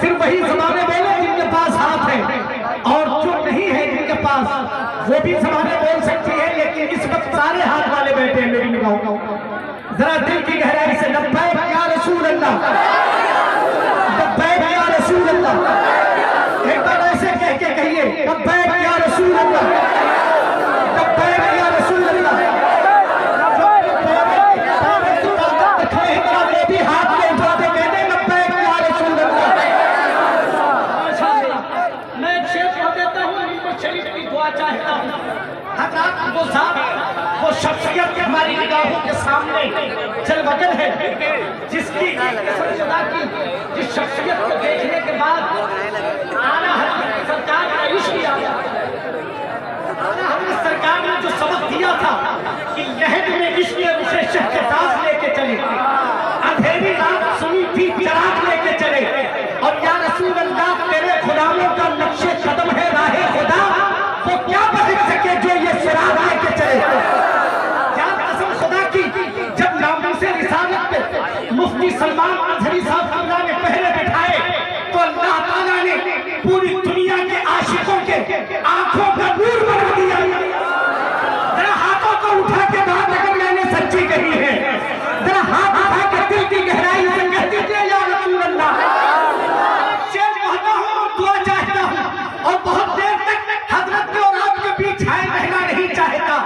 صرف وہی زبانیں بولے جن کے پاس ہاتھ ہے، اور جو نہیں ہے جن کے پاس وہ بھی زبانیں بول سکتی ہے، لیکن اس وقت سارے ہاتھ والے بیٹھے ہیں میری نگاہوں میں. ذرا دل کی گہرائی سے لبیک یا رسول اللہ، لبیک یا رسول اللہ، ایک بار ایسے کہہ کے کہیے لبیک یا رسول اللہ، لبیک یا رسول اللہ. بھی ہاتھ میں اٹھا کے کہتے ہیں لبیک یا رسول اللہ. میں ایک شعر پڑھ دیتا ہوں، امام شریف کی دعا چاہتا ہوں. حضرات وہ ذات، وہ شخصیت ہماری نگاہوں کے سامنے جلوگر ہے، جس کی خدا کی جس شخصیت کو دیکھنے کے بعد آنا حضرت سرکار کا عشق آیا. آنا حضرت سرکار نے جو سبق دیا تھا کہ لہد میں عشق اسے شہ کے ساتھ لے کے چلے، اندھیری رات سنی تھی چراغ لے کے چلے، اور یا رسول اللہ تیرے غلاموں کا نقش قدم ہے راہ خدا، وہ کیا بہت سکے جو یہ چراغ لے کے چلے. کیا قسم خدا کی، جب ناموس رسالت پہ مفتی سلمان اظہری صاحب اللہ نے پہلے بٹھائے تو اللہ تعالیٰ نے پوری دنیا کے عاشقوں کے آنکھوں کا نور بنا دیا. ذرا ہاتھوں کو اٹھا کے بات اگر میں نے سچی کہی ہے، ذرا ہاتھ اٹھا کے دل کی گہرائی سے کہہ دیجیے یا رسول اللہ. شعر پڑھتا ہوں اور دعا چاہتا ہوں، اور بہت دیر تک حضرت کے اور آپ کے بیچ ہائے رہنا نہیں چاہتا.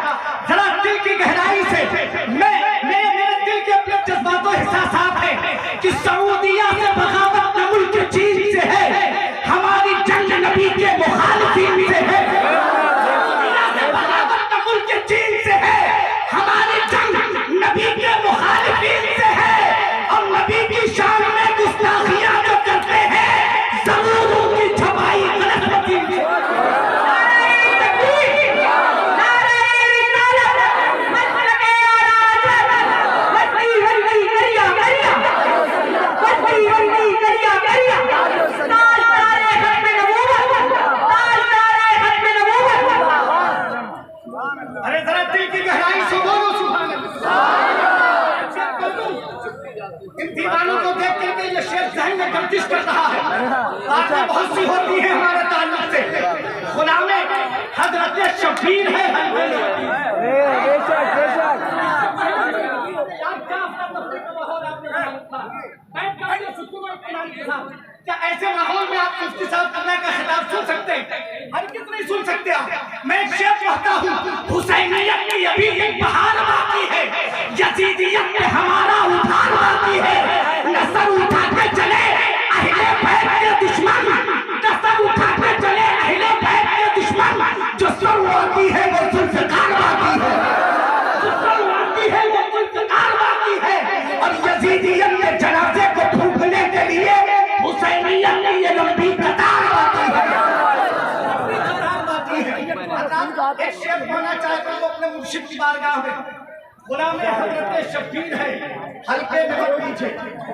ذرا دل کی گہرائی سے میرے دل کے اپنے جذبات و احساسات ہیں کہ سعودیہ سے بغاوت نہ ملک چین سے ہے، ہماری جنگ نبی کے مخالفین سے ہے. بغاوت نہ ملک چین سے ہے، ہماری جنگ نبی کے مخالفین سے ہے، اور نبی کی شان میں گستاخیاں جو کرتے ہیں ضرور ان کی چھپائی غلط ہوتی ہے. ارے ذرا دل کی گہرائی سے بولو سبحان اللہ. ان دیوانوں کو دیکھ کر کے یہ شعر ذہن میں گردش کر رہا ہے. باتیں بہت سی ہوتی ہیں ہمارے تعلق سے. غلام حضرت شبیر ہے. کیا ایسے ماحول میں آپ مفتی صاحب اللہ کا خطاب سن سکتے ہیں؟ ہرگز نہیں سن سکتے آپ. میں ایک شعر پڑھتا ہوں، حسینیت کی ابھی ایک بہار باقی ہے، یزیدیت میں ہمارا ادھار باقی ہے. نصر اٹھا کے چلے اہل بیت کے دشمن، نصر اٹھا کے چلے اہل بیت کے دشمن، جو سر آتی ہے وہ ذوالفقار باقی ہے، جو سر آتی ہے وہ ذوالفقار باقی ہے. اور یزیدیت کے جنازے کو پھونکنے کے لیے حسینیت کی یہ لمبی قطار باقی ہے. ایک شعر پڑھنا چاہتا ہوں اپنے مرشد کی بارگاہ میں. غلام حضرت شبیر ہے، ہلکے میں مت لیجیے،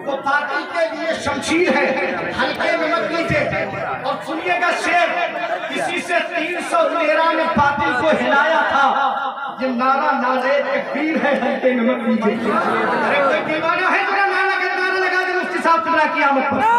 وہ باطل کے لیے شمشیر ہے، ہلکے میں مت لیجیے. اور سنیے گا شعر، کسی سے 313 نے باطل کو ہلایا تھا، یہ نعرہ نعرہ تکبیر ہے، ہلکے میں مت لیجیے. ارے کوئی دیوانہ ہے ذرا نعرہ لگا دے مفتی صاحب قبلہ قیامت پر.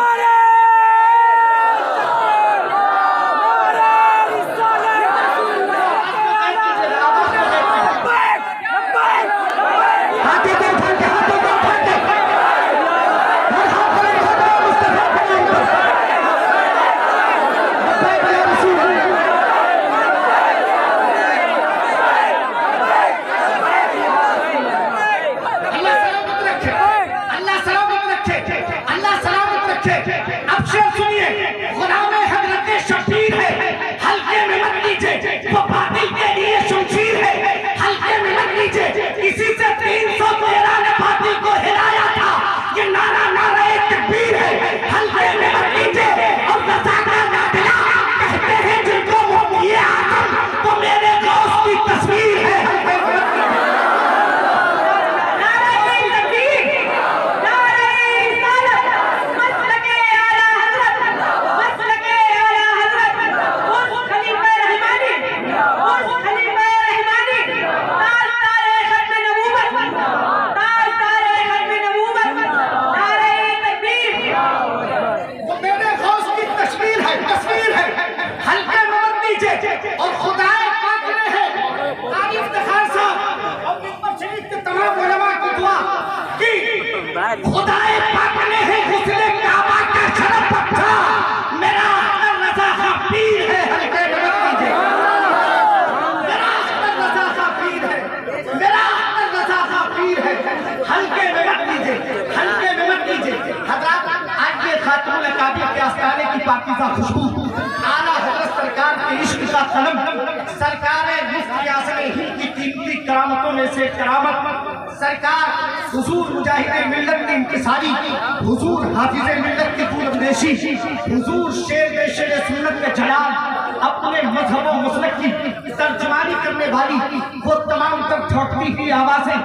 خدائے پاک نے ہے غسل کعبہ کا شرف بخشا، میرا اختر رضا خان پیر ہے، حلقے میں مت کیجئے۔ میرا اختر رضا خان پیر ہے، میرا اختر رضا خان پیر ہے، حلقے میں مت کیجئے، حلقے میں مت کیجئے۔ حضرات آج یہ خاتون کعبہ کے آستانے کی پاکیزہ خوشبو، اعلیٰ حضرت سرکار کے عشق کا قلم، سرکار مفتی اعظم ہند کی قیمتی کرامتوں میں سے کرامت، سرکار حضور مجاہد ملت کی انکساری، حضور حافظ ملت کی طول اندیشی، حضور شیر شیر سنت کے جلال، اپنے مذہب و مسلک کی ترجمانی کرنے والی وہ تمام تر چھوٹتی ہوئی آوازیں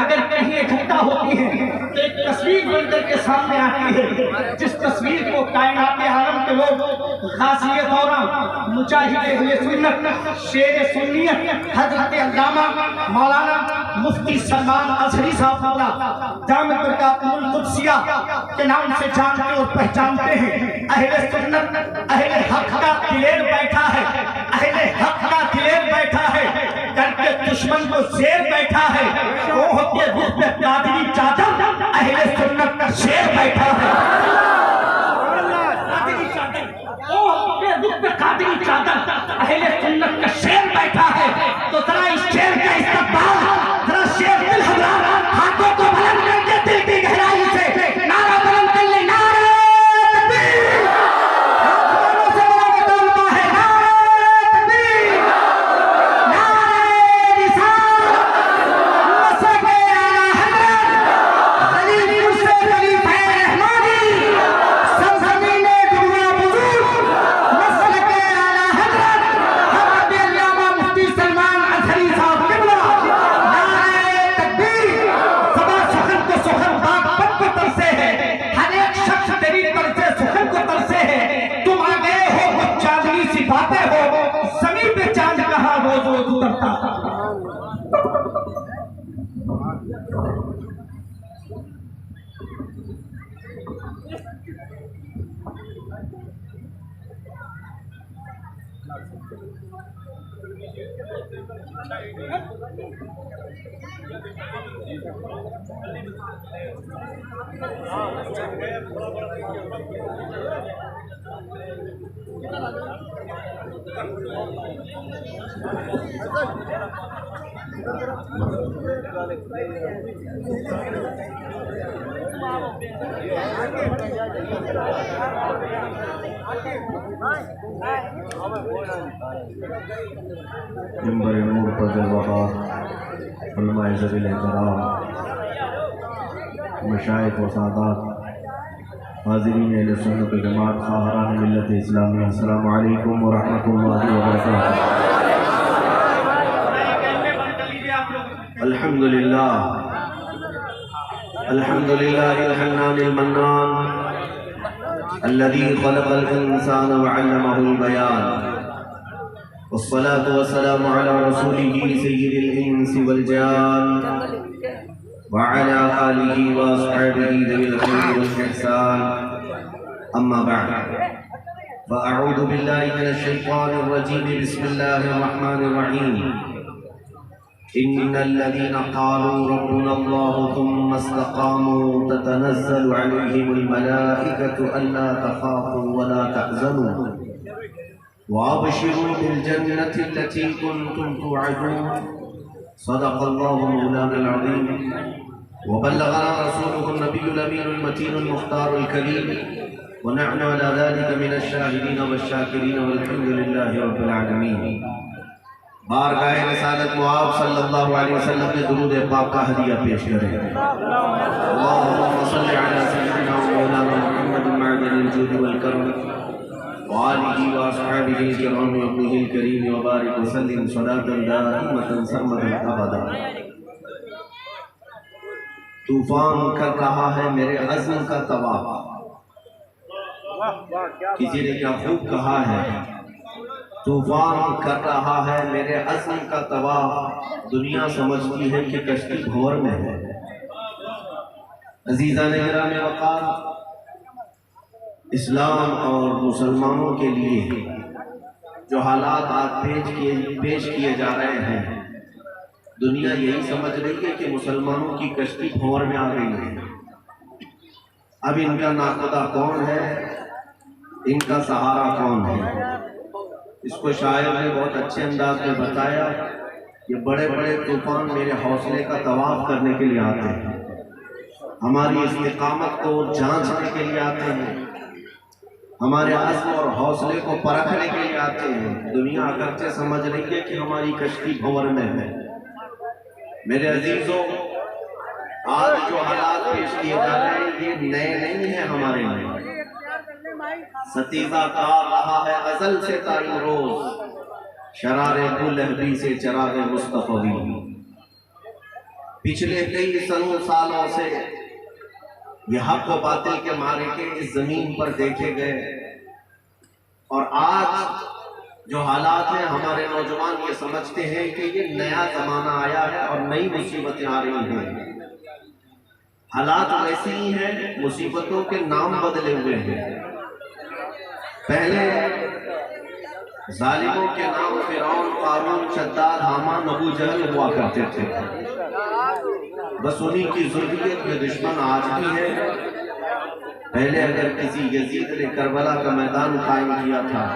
اگر کہیں اکٹھا ہوتی ہیں تو ایک تصویر بن کر کے سامنے آتی ہے، جس تصویر کو کائنات عالم کے لوگ غازی دورہ، مجاہد اہل سنت، شیر سنیت حضرت علامہ مولانا مفتی سلمان اظہری صاحب دامت برکاتہ القدسیہ کے نام سے جانتے اور پہچانتے ہیں۔ اہل سنت، اہل حق کا دلیر بیٹھا ہے، اہل حق کا دلیر بیٹھا ہے، کر کے دشمن کو زیر بیٹھا ہے، وہ ہوتے رخ پہ قادری چادر، اہل سنت کا شیر بیٹھا ہے۔ قادری چادر اہل سنت کا شیر بیٹھا ہے، تو ذرا اس شیر کا استقبال، ذرا شیر دل حضرات ہاتھوں کو بلند کر کے دل کی گہرائی سے نعرہ بلند کر لیں، نعرہ تکبیر، آسمانوں سے بلند طلبہ ہے، نعرہ تکبیر، نعرہ رسالت، مسلک اعلیٰ حضرت خلیل سے خلیفہ رحمانی، سرزمین دنیا بزرگ، مسلک اعلیٰ حضرت حضرت علامہ مفتی سلمان اظہری صاحب قبلہ، نعرہ تکبیر۔ زباں سخن کو سخن باغ پت کو ترسے ہے، ہر ایک شخص تیری طرز سخن کو ترسے ہے، تم آ گئے ہو کچھ چاندنی سی باتیں ہو، زمین پہ چاند کہاں روز روز اترتا۔ منبر نور پر جلوہ علماء ذوی الاحترام، مشائخ و سادات، حاضرین اہل سنت جماعت، خواہران ملت اسلامیہ، السلام علیکم ورحمۃ اللہ وبرکاتہ۔ الحمدللہ الحمدللہ الحنان المنان الذي خلق الإنسان وعلمه البيان، والصلاة والسلام على رسوله سيد الإنس والجان وعلى آله وأصحابه ذوي الخير والإحسان، أما بعد فأعوذ بالله من الشيطان الرجيم، بسم الله الرحمن الرحيم، إن الذين قالوا ربنا الله ثم استقاموا تتنزل عليهم الملائكة ألا تخافوا ولا تحزنوا وأبشروا بالجنة التي كنتم توعدون، صدق الله مولانا العظيم وبلغنا رسوله النبي الأمين المتين المختار الكريم، ونحن على ذلك من الشاهدين والشاكرين والحمد لله رب العالمين۔ بارگاہ رسالت معاب صلی اللہ علیہ وسلم نے درود پاک کا ہدیہ پیش کریں۔ اللہم صلی علی سیدنا مولانا محمد معدن الجود والکرم وآلہ واصحابہ الکرام وابنہ الکریم وبارک وسلم صلاة دائمة سرمدا ابدا۔ طوفان کر رہا ہے میرے عزم کا طواف، کسی نے کیا خوب کہا ہے، طوفان کر رہا ہے میرے عزم کا طواف، دنیا سمجھتی ہے کہ کشتی بھور میں ہے۔ عزیزان گرامی وقار، اسلام اور مسلمانوں کے لیے جو حالات آج پیش کیے جا رہے ہیں، دنیا یہی سمجھ رہی ہے کہ مسلمانوں کی کشتی بھور میں آ گئی ہے، اب ان کا ناخدا کون ہے، ان کا سہارا کون ہے؟ اس کو شاعر نے بہت اچھے انداز میں بتایا کہ بڑے بڑے طوفان میرے حوصلے کا طواف کرنے کے لیے آتے ہیں، ہماری استقامت کو جانچنے کے لیے آتے ہیں، ہمارے عزم اور حوصلے کو پرکھنے کے لیے آتے ہیں۔ دنیا اگرچہ سمجھ رہی ہے کہ ہماری کشتی بھنور میں ہے۔ میرے عزیزوں، آج جو حالات پیش کیے جا رہے ہیں یہ نئے نہیں ہیں ہمارے لیے، ستیزہ کار رہا ہے ازل سے تا امروز، شرار بولہبی سے چراغ مصطفی۔ پچھلے کئی سالوں سے یہ حق و باطل کے معرکے اس زمین پر دیکھے گئے، اور آج جو حالات ہیں ہمارے نوجوان یہ سمجھتے ہیں کہ یہ نیا زمانہ آیا ہے اور نئی مصیبتیں آ رہی ہیں۔ حالات ویسے ہی ہیں، مصیبتوں کے نام بدلے ہوئے ہیں۔ پہلے ظالموں کے نام فرعون، قارون، شداد، حامان، ابو جہل ہوا کرتے تھے، بس انہی کی ذریت میں دشمن آج بھی ہے۔ پہلے اگر کسی یزید نے کربلا کا میدان قائم کیا تھا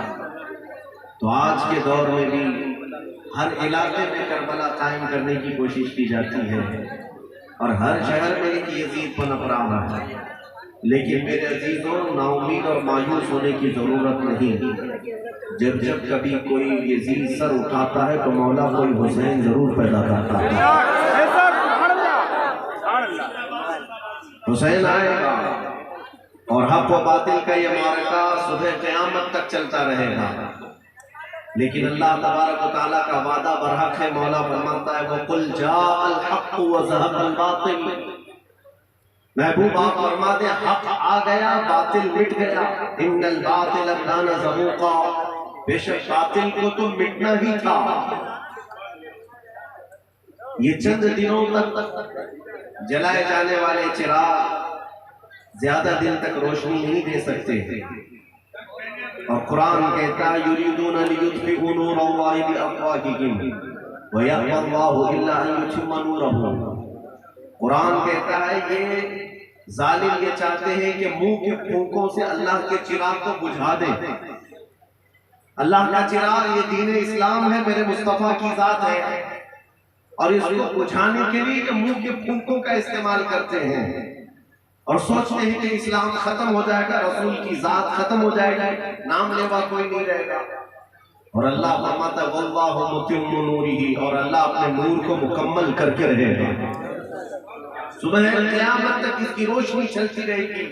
تو آج کے دور میں بھی ہر علاقے میں کربلا قائم کرنے کی کوشش کی جاتی ہے، اور ہر شہر میں ایک یزید پنپ رہا ہے۔ لیکن میرے عزیزوں، نا امید اور مایوس ہونے کی ضرورت نہیں۔ جب کبھی کوئی یزید سر اٹھاتا ہے تو مولا کوئی حسین ضرور پیدا کرتا ہے۔ حسین آئے گا اور حق و باطل کا یہ معرکہ صبح قیامت تک چلتا رہے گا، لیکن اللہ تبارک و تعالیٰ کا وعدہ برحق ہے۔ مولا فرماتا ہے وَقُلْ جَاءَ الْحَقُّ وَزَهَقَ الْبَاطِلُ، محبوب آپ فرما دیں حق آ گیا، باطل مٹ گیا۔ ان الباطل کان زہوقا، بے شک باطل کو تو مٹنا ہی تھا۔ یہ چند دنوں تک جلائے جانے والے چراغ زیادہ دن تک روشنی نہیں دے سکتے، اور قرآن کہتا ہے یریدون لیطفئوا نور اللہ بافواہہم ویأبی اللہ الا ان یتم نورہ۔ قرآن کہتا ہے یہ ظالم یہ چاہتے ہیں کہ منہ کے پھونکوں سے اللہ کے چراغ کو بجھا دیں۔ اللہ کا چراغ یہ دین اسلام ہے، میرے مصطفیٰ کی ذات ہے، اور اس کو بجھانے کے لیے کہ منہ کے پھونکوں کا استعمال کرتے ہیں، اور سوچتے ہیں کہ اسلام ختم ہو جائے گا، رسول کی ذات ختم ہو جائے گا، نام لیوا کوئی نہیں رہے گا۔ اور اللہ فرماتا ہے واللہ متم نورہ، اور اللہ اپنے نور کو مکمل کر کے رہے گا، صبح قیامت تک اس کی روشنی چلتی رہے گی۔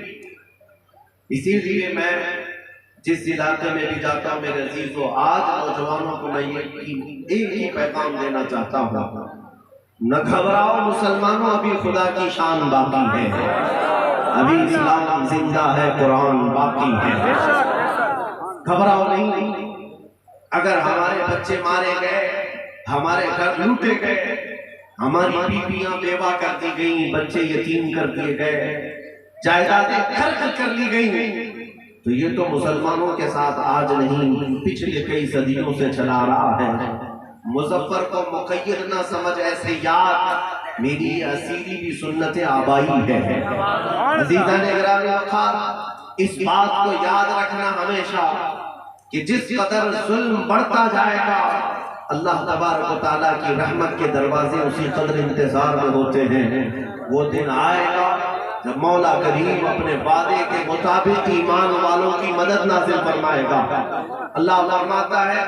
اسی لیے میں جس علاقے میں بھی جاتا ہوں میرے عزیزو، آج نوجوانوں کو میں ایک ہی پیغام دینا چاہتا ہوں، نہ گھبراؤ مسلمانوں، ابھی خدا کی شان باقی ہے، ابھی اسلام زندہ ہے، قرآن باقی ہے، گھبراؤ نہیں۔ اگر ہمارے بچے مارے گئے، ہمارے گھر لوٹے گئے، ہماری بیویاں بیوہ کر دی گئیں، بچے یتیم کر دیے گئے، جائیدادیں خرچ کر لی گئیں، تو یہ تو مسلمانوں کے ساتھ آج نہیں، پچھلے کئی صدیوں سے چلا رہا ہے۔ مظفر کو مقید نہ سمجھ ایسے یاد، میری اسیری بھی سنت آبائی ہے۔ عزیزان گرامی وقار، اس بات کو یاد رکھنا ہمیشہ کہ جس قدر ظلم بڑھتا جائے گا، اللہ تبارک و تعالیٰ کی رحمت کے دروازے اسی قدر انتظار میں ہوتے ہیں۔ وہ دن آئے گا جب مولا کریم اپنے وعدے کے مطابق ایمان والوں کی مدد نازل فرمائے گا۔ اللہ فرماتا ہے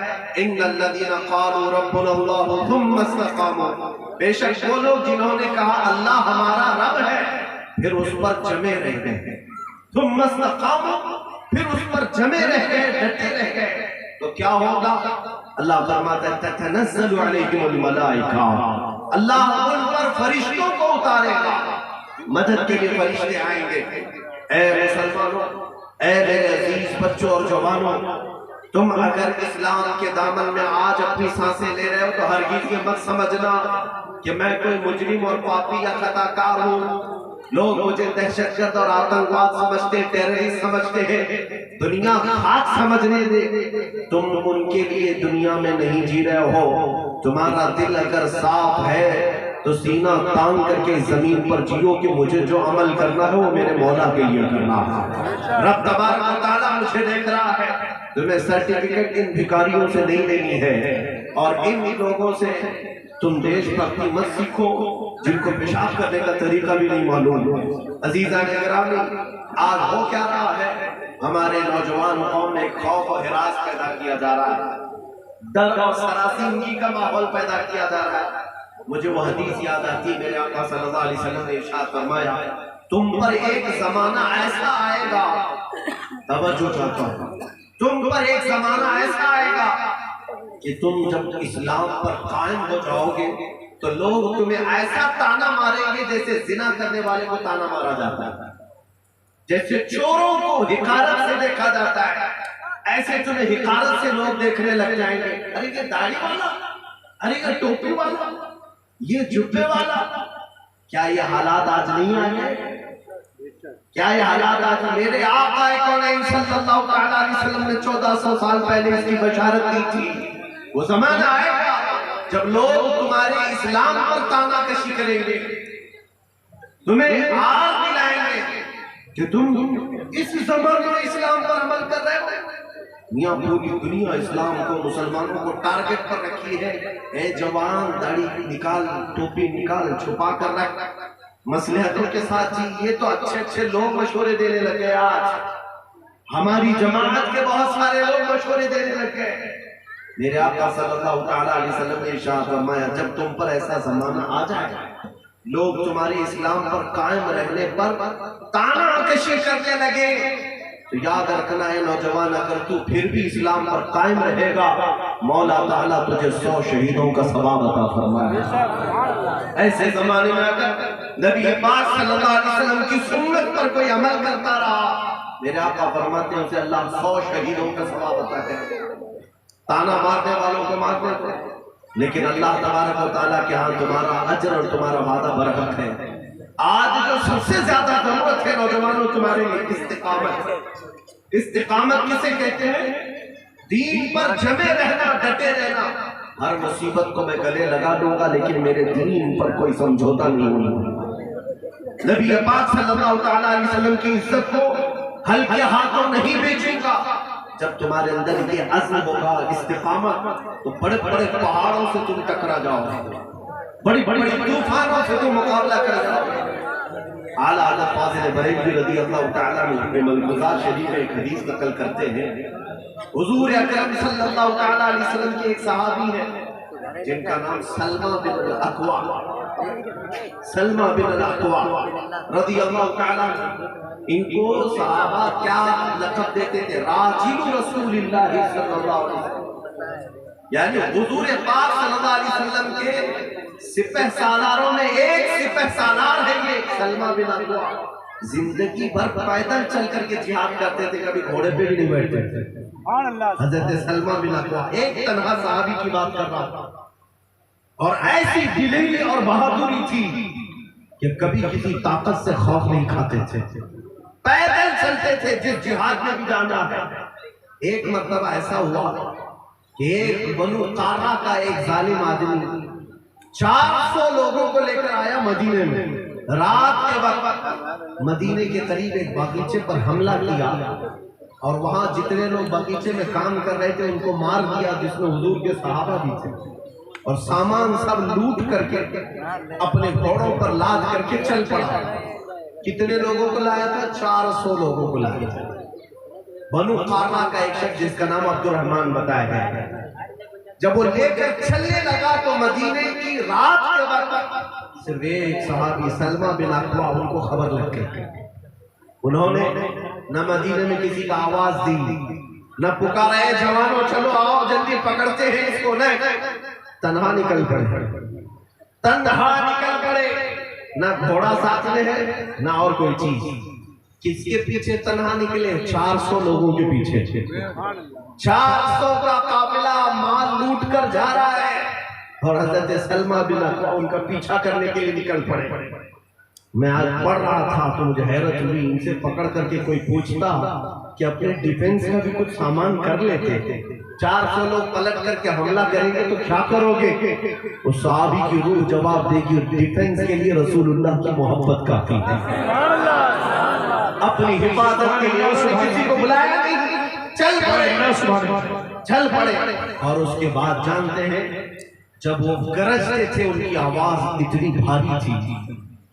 ان الذین قالوا ربنا اللہ ثم استقاموا، بے شک وہ لوگ جنہوں نے کہا اللہ ہمارا رب ہے، پھر اس پر جمے رہ گئے، ثم استقاموا، پھر اس پر جمے رہ گئے، ڈٹے رہ گئے، تو کیا ہوگا؟ اللہ فرماتا ہے تتنزل علیہم الملائکہ، اللہ ان پر فرشتوں کو اتارے گا، مدد کے لیے فرشتے آئیں گے۔ اے مسلمانوں، اے میرے عزیز بچوں اور جوانوں، تم اگر اسلام کے دامن میں آج اپنی سانسیں لے رہے ہو تو ہرگز یہ مت سمجھنا کہ میں کوئی مجرم اور پاپی یا خطا کار ہوں۔ لوگ مجھے دہشت گرد اور آتنکواد سمجھتے، ٹیررسٹ سمجھتے ہیں، دنیا خاک سمجھنے دے۔ تم ان کے لیے دنیا میں نہیں جی رہے ہو، تمہارا دل اگر صاف ہے تو سینہ تان کر کے زمین پر جیو کہ مجھے جو عمل کرنا ہے وہ میرے مولا کے لیے کرنا ہے۔ رب تبارک و تعالیٰ مجھے دیکھ رہا ہے، تمہیں سرٹیفکیٹ ان بھکاریوں سے نہیں لینی ہے، اور ان لوگوں سے تم دیش بھکتی مت سیکھو جن کو پیشاب کرنے کا طریقہ بھی نہیں معلوم۔ عزیزان گرامی، آج ہو کیا رہا ہے؟ ہمارے نوجوان قوم میں خوف و ہراس پیدا کیا جا رہا ہے، ڈر اور سراسیمگی کا ماحول پیدا کیا جا رہا ہے۔ مجھے وہ حدیث یاد آتی، میرے آقا صلی اللہ علیہ وسلم نے ارشاد فرمایا، تم پر ایک زمانہ ایسا آئے گا، توجہ چاہتا ہوں، تم پر ایک زمانہ ایسا آئے گا کہ تم جب اسلام پر قائم ہو جاؤ گے تو لوگ تمہیں ایسا تانا ماریں گے جیسے زنا کرنے والے کو تانا مارا جاتا ہے، جیسے چوروں کو حقارت سے دیکھا جاتا ہے، ایسے تمہیں حقارت سے لوگ دیکھنے لگ جائیں گے۔ ارے یہ داڑھی والا، ارے یہ ٹوپی والا، یہ جبے والا۔ کیا یہ حالات آج نہیں آئے ہیں؟ کیا یہ حالات آج؟ میرے آقا کونین صلی اللہ علیہ وسلم نے 1400 سال پہلے اس کی بشارت دی تھی۔ وہ زمانہ آئے گا جب لوگ تمہارے اسلام پر تانا کشی کریں گے، تمہیں آگ دلائیں گے کہ تم اس زمانے میں اسلام پر عمل کر رہے ہو۔ میاں پوری دنیا اسلام کو، مسلمانوں کو ٹارگٹ پر رکھی ہے۔ اے جوان، داڑھی نکال، ٹوپی نکال، چھپا کر رکھ، مصلحتوں کے ساتھ جی۔ یہ تو اچھے اچھے لوگ مشورے دینے لگے، آج ہماری جماعت کے بہت سارے لوگ مشورے دینے لگے۔ میرے آقا صلی اللہ تعالیٰ علیہ وسلم نے ارشاد فرمایا، جب تم پر ایسا زمانہ آ جائے لوگ تمہارے اسلام پر قائم رہنے پر تانا کشی کرنے لگے تو یاد رکھنا ہے نوجوان، اگر تو پھر بھی اسلام پر قائم رہے گا مولا تعالیٰ تجھے 100 شہیدوں کا ثواب عطا فرمائے گا۔ ایسے زمانے میں اگر نبی پاک صلی اللہ علیہ وسلم کی سنت پر کوئی عمل کرتا رہا، میرے آقا فرماتے ہیں اسے اللہ 100 شہیدوں کا ثواب عطا کرے۔ تانا مارنے والوں کو مار دیتے ہیں، لیکن اللہ تبارک و تعالیٰ کے ہاں تمہارا اجر اور تمہارا وعدہ برحق ہے۔ آج جو سب سے زیادہ ضرورت ہے نوجوانوں تمہارے لیے استقامت۔ استقامت کسے کہتے ہیں؟ دین پر جمے رہنا، ڈٹے رہنا۔ ہر مصیبت کو میں گلے لگا دوں گا لیکن میرے دین پر کوئی سمجھوتا نہیں ہونا۔ نبی پاک صلی اللہ تعالیٰ علیہ وسلم کی عزت کو ہلکے ہاتھوں نہیں بیچوں گا۔ جب تمہارے اندر یہ عزم ہوگا، استقامت، تو بڑے بڑے پہاڑوں سے تم ٹکرا جاؤ گے، بڑی بڑی طوفانوں سے تم مقابلہ کر جاؤ گے۔ اعلیٰ حضرت فاضل بریلوی رضی اللہ تعالیٰ عنہ ملفوظات شریف میں ایک حدیث نقل کرتے ہیں، حضور اکرم صلی اللہ تعالیٰ علیہ وسلم کے ایک صحابی ہیں جن کا نام سلمہ بن الاکوع، سلمہ بن الاکوع رضی اللہ تعالیٰ عنہ، ان کو صحابہ کیا لقب دیتے تھے؟ راجل رسول اللہ صلی اللہ علیہ وسلم، یعنی حضور پاک صلی اللہ علیہ وسلم کے سپہ سالاروں میں ایک سپہ سالار ہے یہ سلمہ بن الاکوع۔ زندگی بھر پیدل چل کر کے جہاد کرتے تھے، کبھی گھوڑے پہ بھی نہیں بیٹھتے تھے۔ حضرت سلمہ بن الاکوع ایک تنہا صحابی کی بات کر رہا تھا، اور ایسی دلیری اور بہادری تھی کہ کبھی کسی طاقت سے خوف نہیں کھاتے تھے، پیدل چلتے تھے جس جہاد میں بھی جانا ہے۔ ایک مرتبہ ایسا ہوا کہ ایک بنو قارہ کا ایک ظالم آدمی 400 لوگوں کو لے کر آیا مدینے میں، رات کے وقت مدینے کے قریب ایک باغیچے پر حملہ کیا، اور وہاں جتنے لوگ باغیچے میں کام کر رہے تھے ان کو مار دیا، جس میں حضور کے صحابہ بھی تھے، اور سامان سب لوٹ کر کے اپنے گھوڑوں پر لاد کر کے چل پڑا۔ کتنے لوگوں کو لایا تھا؟ 400 لوگوں کو لایا تھا۔ بنو قارہ کا ایک شخص جس کا نام عبد الرحمن بتایا گیا ہے، جب وہ لے کر چلنے لگا تو مدینے کی رات کے وقت صرف ایک صحابی سلمہ بن الاکوع ان کو خبر لگ گئی۔ انہوں نے نہ مدینے میں کسی کا آواز دی، نہ پکارا اے جوانوں چلو آؤ جلدی پکڑتے ہیں اس کو، نہیں، تنہا نکل پڑے، تنہا نکل پڑے، نہ گھوڑا ساتھ میں ہے نہ اور کوئی چیز۔ کس کے پیچھے تنہا نکلے؟ 400 لوگوں کے پیچھے۔ 400 کا قافلہ مال لوٹ کر جا رہا ہے، اور حضرت سلمہ بن الاکوع ان کا پیچھا کرنے کے لیے نکل پڑے۔ میں آج پڑھ رہا تھا تو مجھے حیرت ہوئی، ان سے پکڑ کر کے کوئی پوچھتا کہ اپنے ڈیفنس کا بھی کچھ سامان کر لیتے، 400 لوگ پلٹ کر کے حملہ کریں گے تو کیا کرو گے؟ اس صحابی کی روح جواب دے گی ڈیفنس کے لیے رسول اللہ کی محبت کافی ہے، اپنی حفاظت کے لیے اس نے کسی کو بلایا نہیں، چل پڑے۔ اور اس کے بعد جانتے ہیں جب وہ گرجتے تھے ان کی آواز اتنی بھاری تھی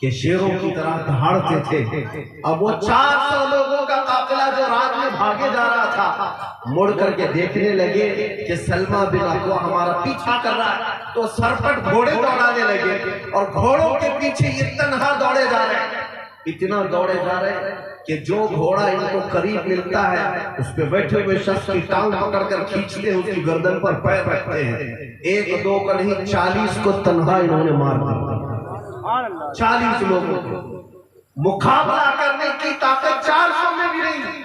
کہ شیروں کی طرح دہاڑتے تھے۔ اب وہ 400 لوگوں کا قافلہ جو رات میں بھاگے جا رہا تھا مڑ کر کے دیکھنے لگے کہ سلمہ بن اکوع ہمارا پیچھا کر رہا ہے، تو سرپٹ گھوڑے دوڑانے لگے اور گھوڑوں کے پیچھے یہ تنہا دوڑے جا رہے ہیں، اتنا دوڑے جا رہے ہیں کہ جو گھوڑا ان کو قریب ملتا ہے اس پہ بیٹھے ہوئے شخص کی ٹانگ پکڑ کر کھینچتے ہیں، اس کی گردن پر پیر رکھتے ہیں، 1-2 کا نہیں 40 کو تنہا انہوں نے مار دیا، 40 لوگوں کو مقابلہ کرنے کی طاقت 400 میں بھی نہیں۔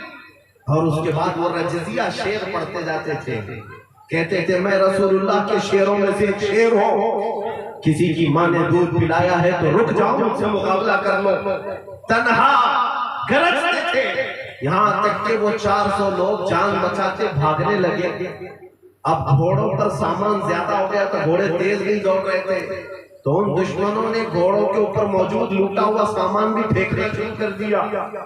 اور اس کے بعد وہ رجزیہ شعر پڑھتے جاتے تھے، کہتے تھے میں رسول اللہ کے شعروں میں سے ایک شعر ہوں، کسی کی ماں نے دودھ پلایا ہے تو رک جاؤ مجھ سے مقابلہ کر لو، تنہا گرجتے تھے، یہاں تک کہ وہ 400 لوگ جان بچاتے بھاگنے لگے۔ اب گھوڑوں پر سامان زیادہ ہو گیا تو گھوڑے تیز نہیں دوڑ رہے تھے، تو ان دشمنوں نے گھوڑوں کے اوپر موجود لوٹا ہوا سامان بھی پھینکنا شروع کر دیا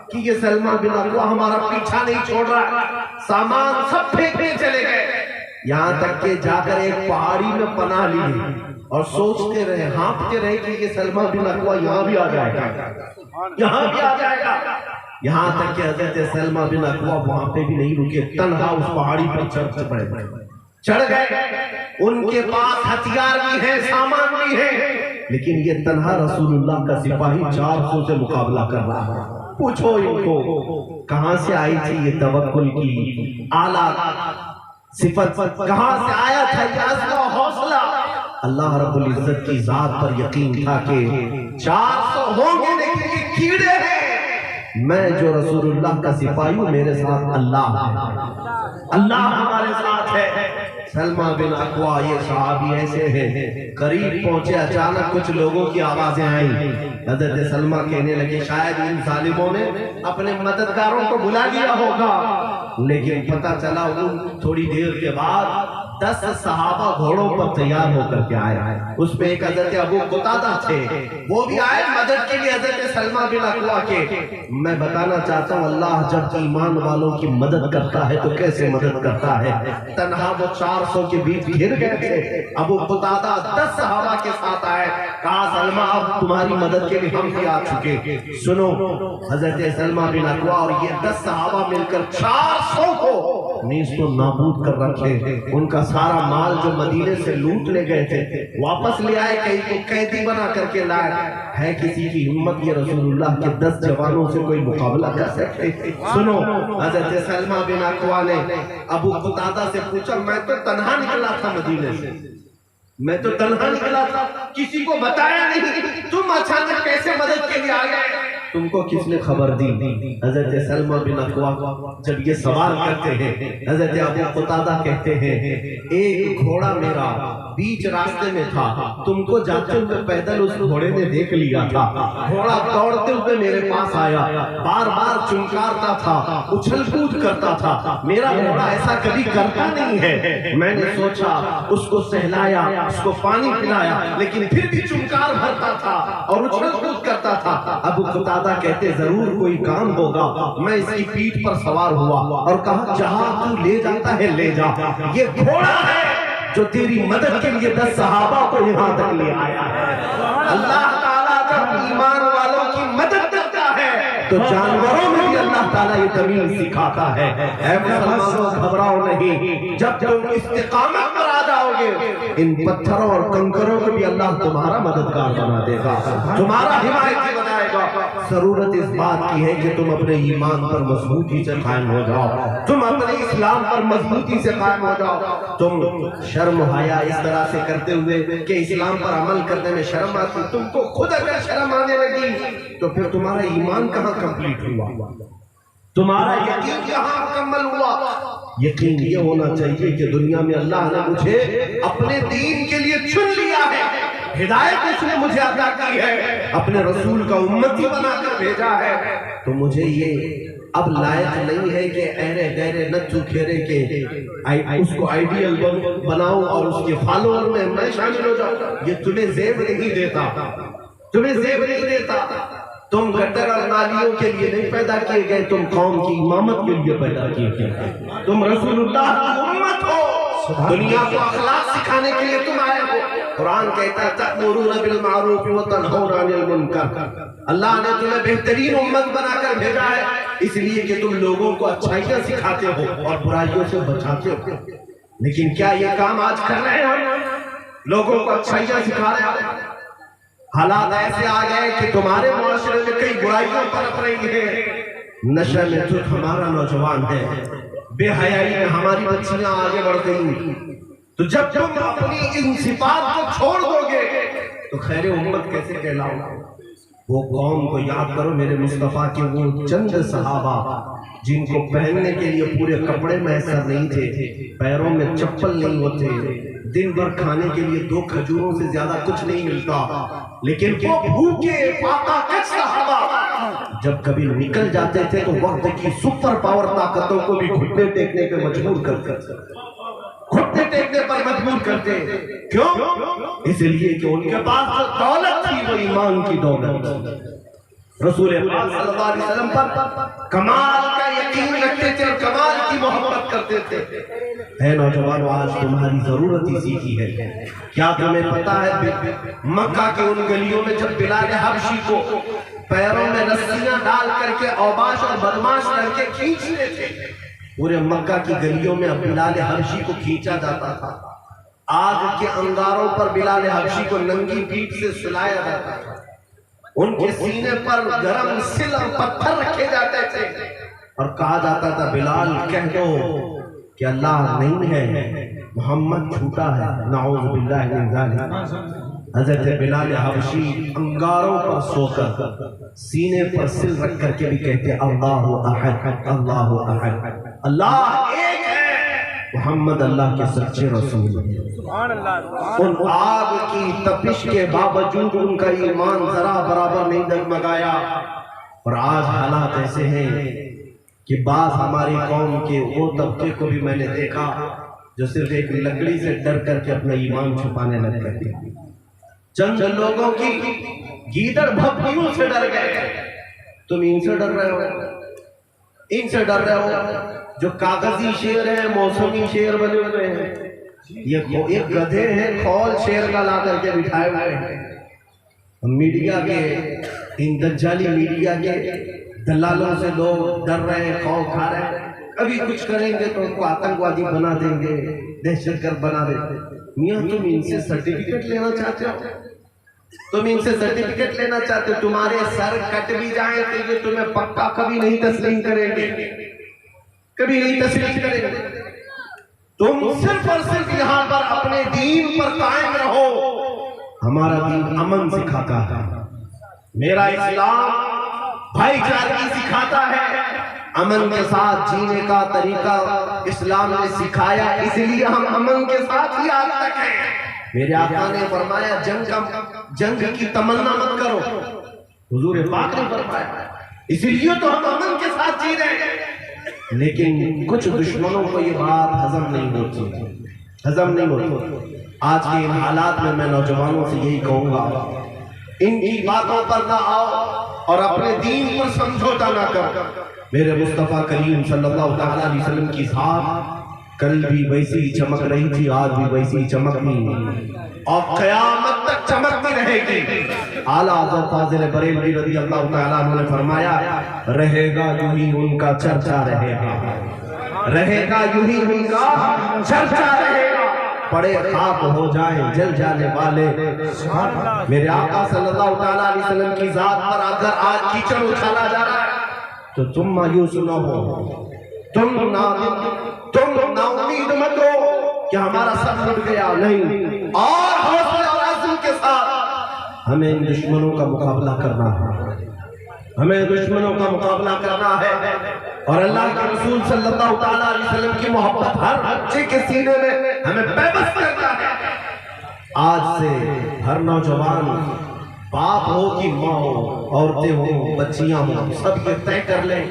کہ یہ سلمہ بن اکوع ہمارا پیچھا نہیں چھوڑ رہا، سامان سب پھینکنے چلے گئے، یہاں تک کہ جا کر ایک پہاڑی میں پناہ لی اور سوچتے رہے، ہانپتے رہے کہ یہ سلمہ بن اکوع یہاں بھی آ جائے گا، یہاں بھی آ جائے گا، یہاں تک کہ حضرت سلمہ بن اکوع وہاں پہ بھی نہیں رکے، تنہا اس پہاڑی پر چڑھ گئے، ان کے پاس ہتھیار بھی ہیں، سامان بھی ہے، لیکن یہ تنہا رسول اللہ کا سپاہی 400 سے مقابلہ کر رہا ہے۔ پوچھو ان کو کہاں سے آئی تھی یہ توکل کی اعلیٰ صفت، کہاں سے آیا تھا یہ عزم و حوصلہ؟ اللہ رب العزت کی ذات پر یقین تھا کہ 400 ہوں گے لیکن یہ کیڑے ہیں، میں جو رسول اللہ کا سپاہی ہوں میرے ساتھ اللہ ہے، اللہ ہمارے ساتھ ہے۔ سلمہ بن اکوع یہ صحابی ایسے ہیں، قریب پہنچے، اچانک کچھ لوگوں کی آوازیں آئیں، حضرت سلمہ کہنے لگے شاید ان ظالموں نے اپنے مددگاروں کو بلا لیا ہوگا، لیکن پتہ چلا ان تھوڑی دیر کے بعد 10 صحابہ گھوڑوں پر تیار ہو کر کے آئے، اس میں ایک حضرت ابو قتادہ تھے، وہ بھی آئے مدد کے لیے حضرت سلمہ بن اکوع کے۔ میں بتانا چاہتا ہوں اللہ جب ایمان والوں کی مدد کرتا ہے تو کیسے مدد کرتا ہے۔ تنہا وہ 400 کے بیچ گھر گئے تھے، ابو قتادہ 10 صحابہ کے ساتھ آئے، کہا سلمہ اب تمہاری مدد کے لیے ہم بھی آ چکے، سنو حضرت سلمہ بن اکوع اور یہ 10 صحابہ مل کر 400 کو نیست و نابود کر رکھے، ان کا سارا مال جو مدینے سے لوٹ لے گئے تھے واپس لے آئے، کئی کو قیدی بنا کر کے لائے۔ ہے کسی کی ہمت یہ رسول اللہ کے 10 جوانوں سے کوئی مقابلہ کر سکتے؟ سنو حضرت سلمہ بن اکوع نے ابو قتادہ سے پوچھا میں تو تنہا نکلا تھا مدینے سے، میں تو تنہا نکلا تھا، کسی کو بتایا نہیں، تم اچانک کیسے مدد کے لیے آ گئے؟ تم کو کس نے خبر دی؟ حضرت سلمہ بن اکوع جب یہ سوال کرتے ہیں حضرت ابو قتادہ کہتے ہیں ایک گھوڑا میرا بیچ راستے میں تھا، تم کو جاتے ہوئے پیدل اس گھوڑے نے دیکھ لیا تھا، گھوڑا دوڑتے ہوئے میرے پاس آیا، بار بار چنکارتا تھا، اچھل کود کرتا تھا، میرا گھوڑا ایسا کبھی کرتا نہیں ہے، میں نے سوچا اس کو سہلایا، اس کو پانی پلایا، لیکن پھر بھی چنکار بھرتا تھا اور اچھل کود کرتا تھا۔ ابو قتادہ کہتے ضرور کوئی کام ہوگا، میں اس کی پیٹھ پر سوار ہوا اور کہا جہاں تو لے جاتا ہے لے جا، یہ گھوڑا ہے جو تیری مدد کے لیے 10 صحابہ کو یہاں تک لے آیا ہے۔ اللہ تعالیٰ جب ایمان والوں کی مدد کرتا ہے تو جانوروں میں بھی اللہ تعالیٰ یہ تمیز سکھاتا ہے۔ اے مسلمانوں گھبراؤ نہیں، جب تم استقامت پر آ جاؤ گے ان پتھروں اور کنکروں کو بھی اللہ تمہارا مددگار بنا دے گا، تمہارا حمایتی بنائے گا۔ ضرورت اس بات کی ہے کہ تم اپنے ایمان پر مضبوطی سے قائم ہو جاؤ، تم اپنے اسلام پر مضبوطی سے قائم ہو جاؤ۔ تم شرم و حیا اس طرح سے کرتے ہوئے کہ اسلام پر عمل کرنے میں شرم آتی، تم کو خود اگر شرم آنے لگی تو پھر تمہارا ایمان کہاں کمپلیٹ ہوا، تمہارا یقین کہاں مکمل ہوا؟ یقین یہ ہونا چاہیے کہ دنیا میں اللہ نے مجھے اپنے دین کے لیے چن لیا ہے، ہدایت اس نے مجھے عطا کی ہے، اپنے رسول کا امتی بنا کر بھیجا ہے، تو مجھے یہ اب لائق نہیں ہے کہ ایرے گہرے نچو کھیرے کے اس کو آئیڈیل بناؤں اور اس کے فالوور میں شامل ہو جاؤں۔ یہ تمہیں زیب نہیں دیتا، تمہیں زیب نہیں دیتا۔ تم گٹر اور نالیوں کے لیے نہیں پیدا کیے گئے، تم قوم کی امامت کے لیے پیدا کیے گئے۔ تم رسول اللہ کی امت ہو، دنیا کو اخلاق سکھانے کے لیے تم آئے ہو۔ قرآن کہتا ہے تأمرون بالمعروف وتنہون عن المنکر۔ اللہ نے تمہیں بہترین امت بنا کر بھیجا ہے اس لیے کہ تم لوگوں کو اچھائیاں سکھاتے ہو اور برائیوں سے بچاتے ہو۔ لیکن کیا یہ کام آج کر رہے ہیں؟ لوگوں کو اچھائیاں سکھا رہے ہیں۔ حالات ایسے آ گئے کہ تمہارے معاشرے میں کئی برائیاں پنپ رہی ہیں۔ نشہ میں تو ہمارا نوجوان ہے، بے حیائی میں ہماری بچیاں آگے بڑھ گئی۔ تو جب تم اپنی ان صفات کو چھوڑ دو گے تو خیر امت کیسے کہلاؤ؟ وہ قوم کو یاد کرو، میرے مصطفیٰ کے وہ چند صحابہ جن کو پہننے کے لیے پورے کپڑے میسر نہیں تھے، پیروں میں چپل نہیں ہوتے، دن بھر کھانے کے لیے 2 کھجوروں سے زیادہ کچھ نہیں ملتا، لیکن وہ بھوکے فاقہ کش صحابہ جب کبھی نکل جاتے تھے تو وقت کی سپر پاور طاقتوں کو بھی گھٹنے ٹیکنے پہ مجبور کرتے، گھٹنے ٹیکنے پر مجبور کرتے۔ کیوں؟ اس لیے کہ ان کے پاس جو دولت تھی وہ ایمان کی دولت۔ رسول پاک صلی اللہ علیہ وسلم پر کمال کا یقین رکھتے تھے اور کمال کی محبت کرتے تھے۔ اے نوجوانوں، آج تمہاری ضرورت اسی کی ہے۔ کیا تمہیں پتا ہے مکہ کے ان گلیوں میں جب بلال حبشی کو پیروں میں رسیاں ڈال کر کے اوباش اور بدماش لڑکے کھینچتے تھے، پورے مکہ کی گلیوں میں بلال حبشی کو کھینچا جاتا تھا، آگ کے انگاروں پر بلال حبشی کو ننگی پیٹھ سے سلایا جاتا تھا، ان کے سینے پر گرم سل اور پتھر رکھے جاتے تھے اور کہا جاتا تھا بلال کہہ دو کہ اللہ نہیں ہے، محمد جھوٹا ہے، نعوذ باللہ من ذالک۔ حضرت بلال حبشی انگاروں پر سو کر سینے پر سل رکھ کر کے بھی کہتے اللہ احد، اللہ احد، اللہ ایک ہے، محمد اللہ کے سچے رسول ہیں۔ ان آگ کی تپش کے باوجود ان کا ایمان ذرا برابر نہیں ڈگمگایا۔ اور آج حالات ایسے ہیں کہ بعض ہماری قوم کے وہ طبقے کو بھی میں نے دیکھا جو صرف ایک لکڑی سے ڈر کر کے اپنا ایمان چھپانے لگ گئے۔ چند لوگوں کی گیدڑ بھبکیوں سے ڈر گئے۔ تم ان سے ڈر رہے ہو، ان سے ڈر رہے ہو جو کاغذی شیر ہیں، موسمی شیر بنے ہوئے ہیں۔ یہ ایک گدھے ہیں کھول شیر کا لا کر کے بٹھائے ہوئے ہیں۔ میڈیا کے ان دجالی میڈیا کے دلالوں سے لوگ ڈر رہے ہیں، خوف کھا رہے ہیں، کبھی کچھ کریں گے تو ان کو آتنکوادی بنا دیں گے، دہشت گرد بنا دیں گے۔ میاں تم ان سے سرٹیفکیٹ لینا چاہتے ہو، تم ان سے سرٹیفکیٹ لینا چاہتے ہو، تمہارے سر کٹ بھی جائیں تو یہ تمہیں پکا کبھی نہیں تسلیم کریں گے، کبھی نہیں تسلیم کریں گے۔ تم صرف اور صرف یہاں پر اپنے دین پر قائم رہو۔ ہمارا دین امن سکھاتا ہے، میرا اسلام بھائی چارگی سکھاتا ہے، امن کے ساتھ جینے کا طریقہ اسلام نے سکھایا، اس لیے ہم امن کے ساتھ ہی آج تک ہیں۔ میرے آقا نے فرمایا جنگ کی تمنا مت کرو، حضور پاک نے فرمایا، اس لیے تو ہم امن کے ساتھ جی رہے ہیں۔ لیکن کچھ دشمنوں کو یہ بات ہضم نہیں ہوتی۔ آج کے ان حالات میں نوجوانوں سے یہی کہوں گا، ان کی باتوں پر نہ آؤ اور اپنے دین پر سمجھوتا نہ کرو۔ میرے مصطفیٰ کریم صلی اللہ علیہ وسلم کی ذات کل بھی ویسی ہی چمک رہی تھی، آج بھی ویسی ہی چمکنی اور قیامت تک چمکتی رہے گی۔ اعلیٰ حضرت فاضل بریلوی رضی اللہ تعالیٰ عنہ نے فرمایا، رہے گا یوں ہی ان کا چرچا رہے گا، رہے گا یوں ہی ان کا چرچا رہے گا، پڑے خاک ہو جائیں جل جانے والے۔ میرے آقا صلی اللہ تعالیٰ علیہ وسلم کی ذات پر اگر آج کیچڑ اچھالا جا رہا ہے تو تم مایوس نہ ہو، تم نا امید مت ہو کہ ہمارا سب لٹ گیا، نہیں، اور حوصلے اور عزم کے ساتھ ہمیں ان دشمنوں کا مقابلہ کرنا ہے، ہمیں دشمنوں کا مقابلہ کرنا ہے، اور اللہ کے رسول صلی اللہ تعالیٰ علیہ وسلم کی محبت ہر بچے کے سینے میں ہمیں پیوست کرنا ہے۔ آج سے ہر نوجوان باپ ہو کہ ماں ہو، عورتیں ہوں، بچیاں ہوں، سب یہ طے کر لیں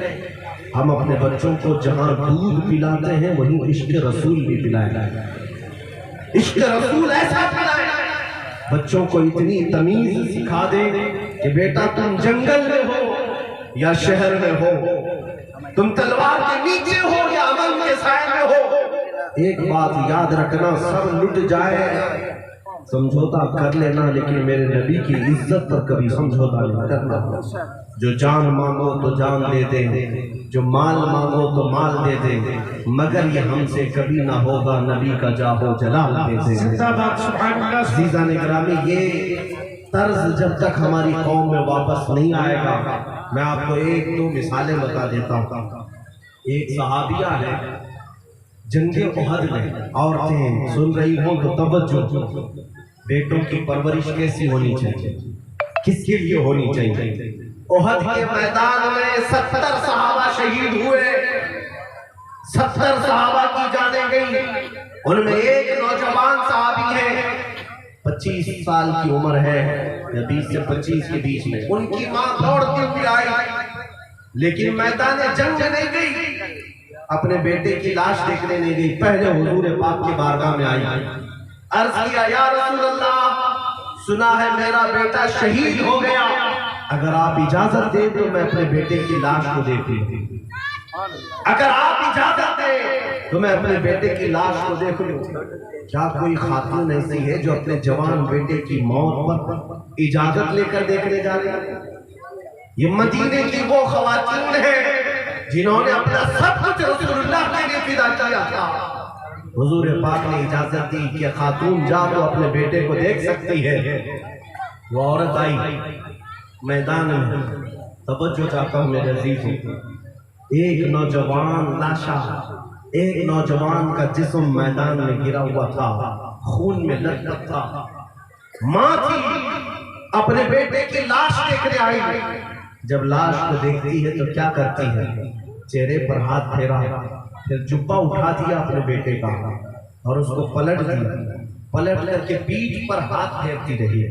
ہم اپنے بچوں کو جہاں دودھ پلاتے ہیں وہیں عشق رسول بھی پلائیں۔ عشق رسول ایسا پلائیں بچوں کو اتنی تمیز سکھا دیں کہ بیٹا تم جنگل میں ہو یا شہر میں ہو، تم تلوار کے نیچے ہو یا امن کے سائے میں ہو، ایک بات یاد رکھنا، سب لٹ جائے سمجھوتا کر لینا لیکن میرے نبی کی عزت پر کبھی سمجھوتا نہیں کرنا۔ جو جان مانگو تو جان دے دیں، جو مال مانگو تو مال دے دیں، مگر یہ ہم سے کبھی نہ ہوگا نبی کا جاہو جلال دے دیں۔ عزیزان گرامی، یہ طرز جب تک ہماری قوم میں واپس نہیں آئے گا، میں آپ کو ایک دو مثالیں بتا دیتا ہوں۔ ایک صحابیہ ہے جنگ احد میں، عورتیں سن رہی ہوں تو توجہ، بیٹوں کی پرورش کیسی ہونی چاہیے، کس کے لیے ہونی چاہیے؟ احد کے میدان میں 70 صحابہ شہید ہوئے، 70 صحابہ کی جانیں گئی، ان میں ایک نوجوان صحابی ہے 25 سال کی عمر ہے یا 20 سے 25 کے بیچ میں، ان کی ماں دوڑتی ہوئی آئی لیکن میدان جنگ میں نہیں گئی، اپنے بیٹے کی لاش دیکھنے نہیں گئی، پہلے حضور پاک کی بارگاہ میں آئی، عرض کیا یا رسول اللہ، سنا ہے میرا بیٹا شہید ہو گیا، اگر آپ اجازت دیں تو میں اپنے بیٹے کی لاش کو دیکھ لوں، اگر آپ اجازت دیں تو میں اپنے بیٹے کی لاش کو دیکھ لوں۔ کیا کوئی خاتون ایسی ہے جو اپنے جوان بیٹے کی موت پر اجازت لے کر دیکھنے جا رہی ہے؟ یہ مدینے کی وہ خواتین ہیں جنہوں نے اپنا سب کچھ رسول اللہ کے لیے فدا کیا تھا۔ حضور پاک نے اجازت دی کہ خاتون جا تو اپنے بیٹے کو دیکھ سکتی ہے۔ وہ عورت آئی میدان میں، توجہ چاہتا ہوں میرے عزیزوں، ایک نوجوان لاشا، ایک نوجوان کا جسم میدان میں گرا ہوا تھا، خون میں لثپث تھا، ماں تھی اپنے بیٹے کی لاش دیکھنے آئی، جب لاش کو دیکھتی ہے تو کیا کرتی ہے؟ چہرے پر ہاتھ پھیرا، پھر جبہ اٹھا دیا اپنے بیٹے کا اور اس کو پلٹ دیا، پلٹ کر کے پیٹھ پر ہاتھ پھیرتی رہی،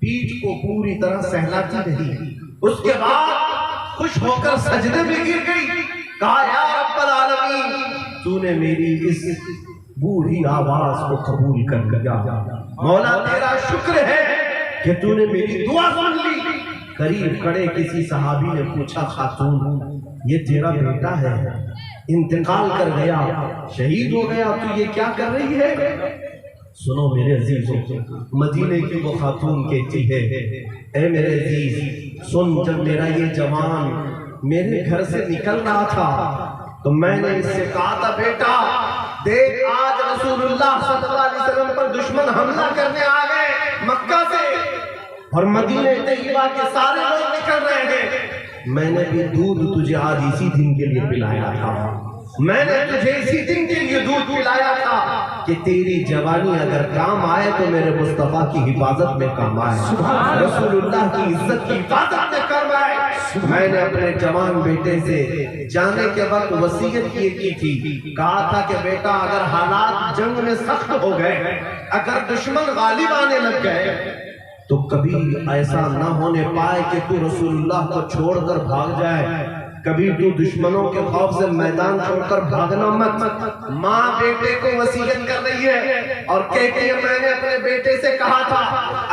پیٹھ کو پوری طرح سہلاتی رہی، اس کے بعد خوش ہو کر سجدے میں گر گئی، کہا یا رب العالمین تو نے میری اس بوڑھی آواز کو قبول کر لیا، مولا تیرا شکر ہے کہ تو نے میری دعا سن لی۔ قریب کھڑے کسی صحابی نے پوچھا خاتون یہ تیرا بیٹا ہے، انتقال کر گیا، شہید ہو گیا، تو یہ کیا کر رہی ہے؟ سنو میرے عزیزوں، مدینے کی وہ خاتون کہتی ہے اے میرے عزیز سن، جب میرا یہ جوان میرے گھر سے نکل رہا تھا تو میں نے اس سے کہا تھا بیٹا دیکھ آج رسول اللہ صلی اللہ علیہ وسلم پر دشمن حملہ کرنے آ گئے مکہ سے اور مدینہ طیبہ کے سارے لوگ نکل رہے ہیں، میں نے بھی دودھ تجھے آج اسی دن کے لیے پلایا تھا، میں نے تجھے اسی دن کے لیے دودھ پلایا تھا کہ تیری جوانی اگر کام آئے تو میرے مصطفیٰ کی حفاظت میں کام آئے، رسول اللہ کی عزت کی حفاظت میں کام آئے۔ میں نے اپنے جوان بیٹے سے جانے کے وقت وصیت کی تھی، کہا تھا کہ بیٹا اگر حالات جنگ میں سخت ہو گئے، اگر دشمن غالب آنے لگ گئے تو کبھی ایسا نہ ہونے پائے کہ تو رسول اللہ کو چھوڑ کر بھاگ جائے، کبھی تو دشمنوں کے خوف سے میدان چھوڑ کر بھاگنا مت۔ ماں بیٹے کو وصیت کر رہی ہے اور کہتی ہے میں نے اپنے بیٹے سے کہا تھا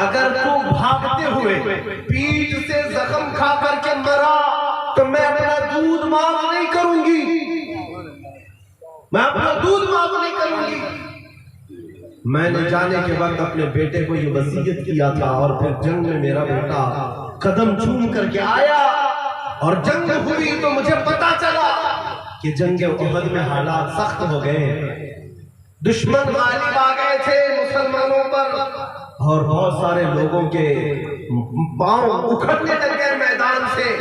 اگر تو بھاگتے ہوئے پیٹھ سے زخم کھا کر کے مرا تو میں اپنا دودھ معاف نہیں کروں گی، میں اپنا دودھ معاف نہیں کروں گی۔ میں نے جانے کے وقت اپنے بیٹے کو یہ وصیت کیا تھا اور پھر جنگ میں میرا بیٹا قدم چوم کر کے آیا اور جنگ ہوئی تو مجھے پتا چلا کہ جنگ احد میں حالات سخت ہو گئے، دشمن غالب آ گئے تھے مسلمانوں پر اور بہت سارے لوگوں کے پاؤں اکھڑنے لگ گئے میدان سے،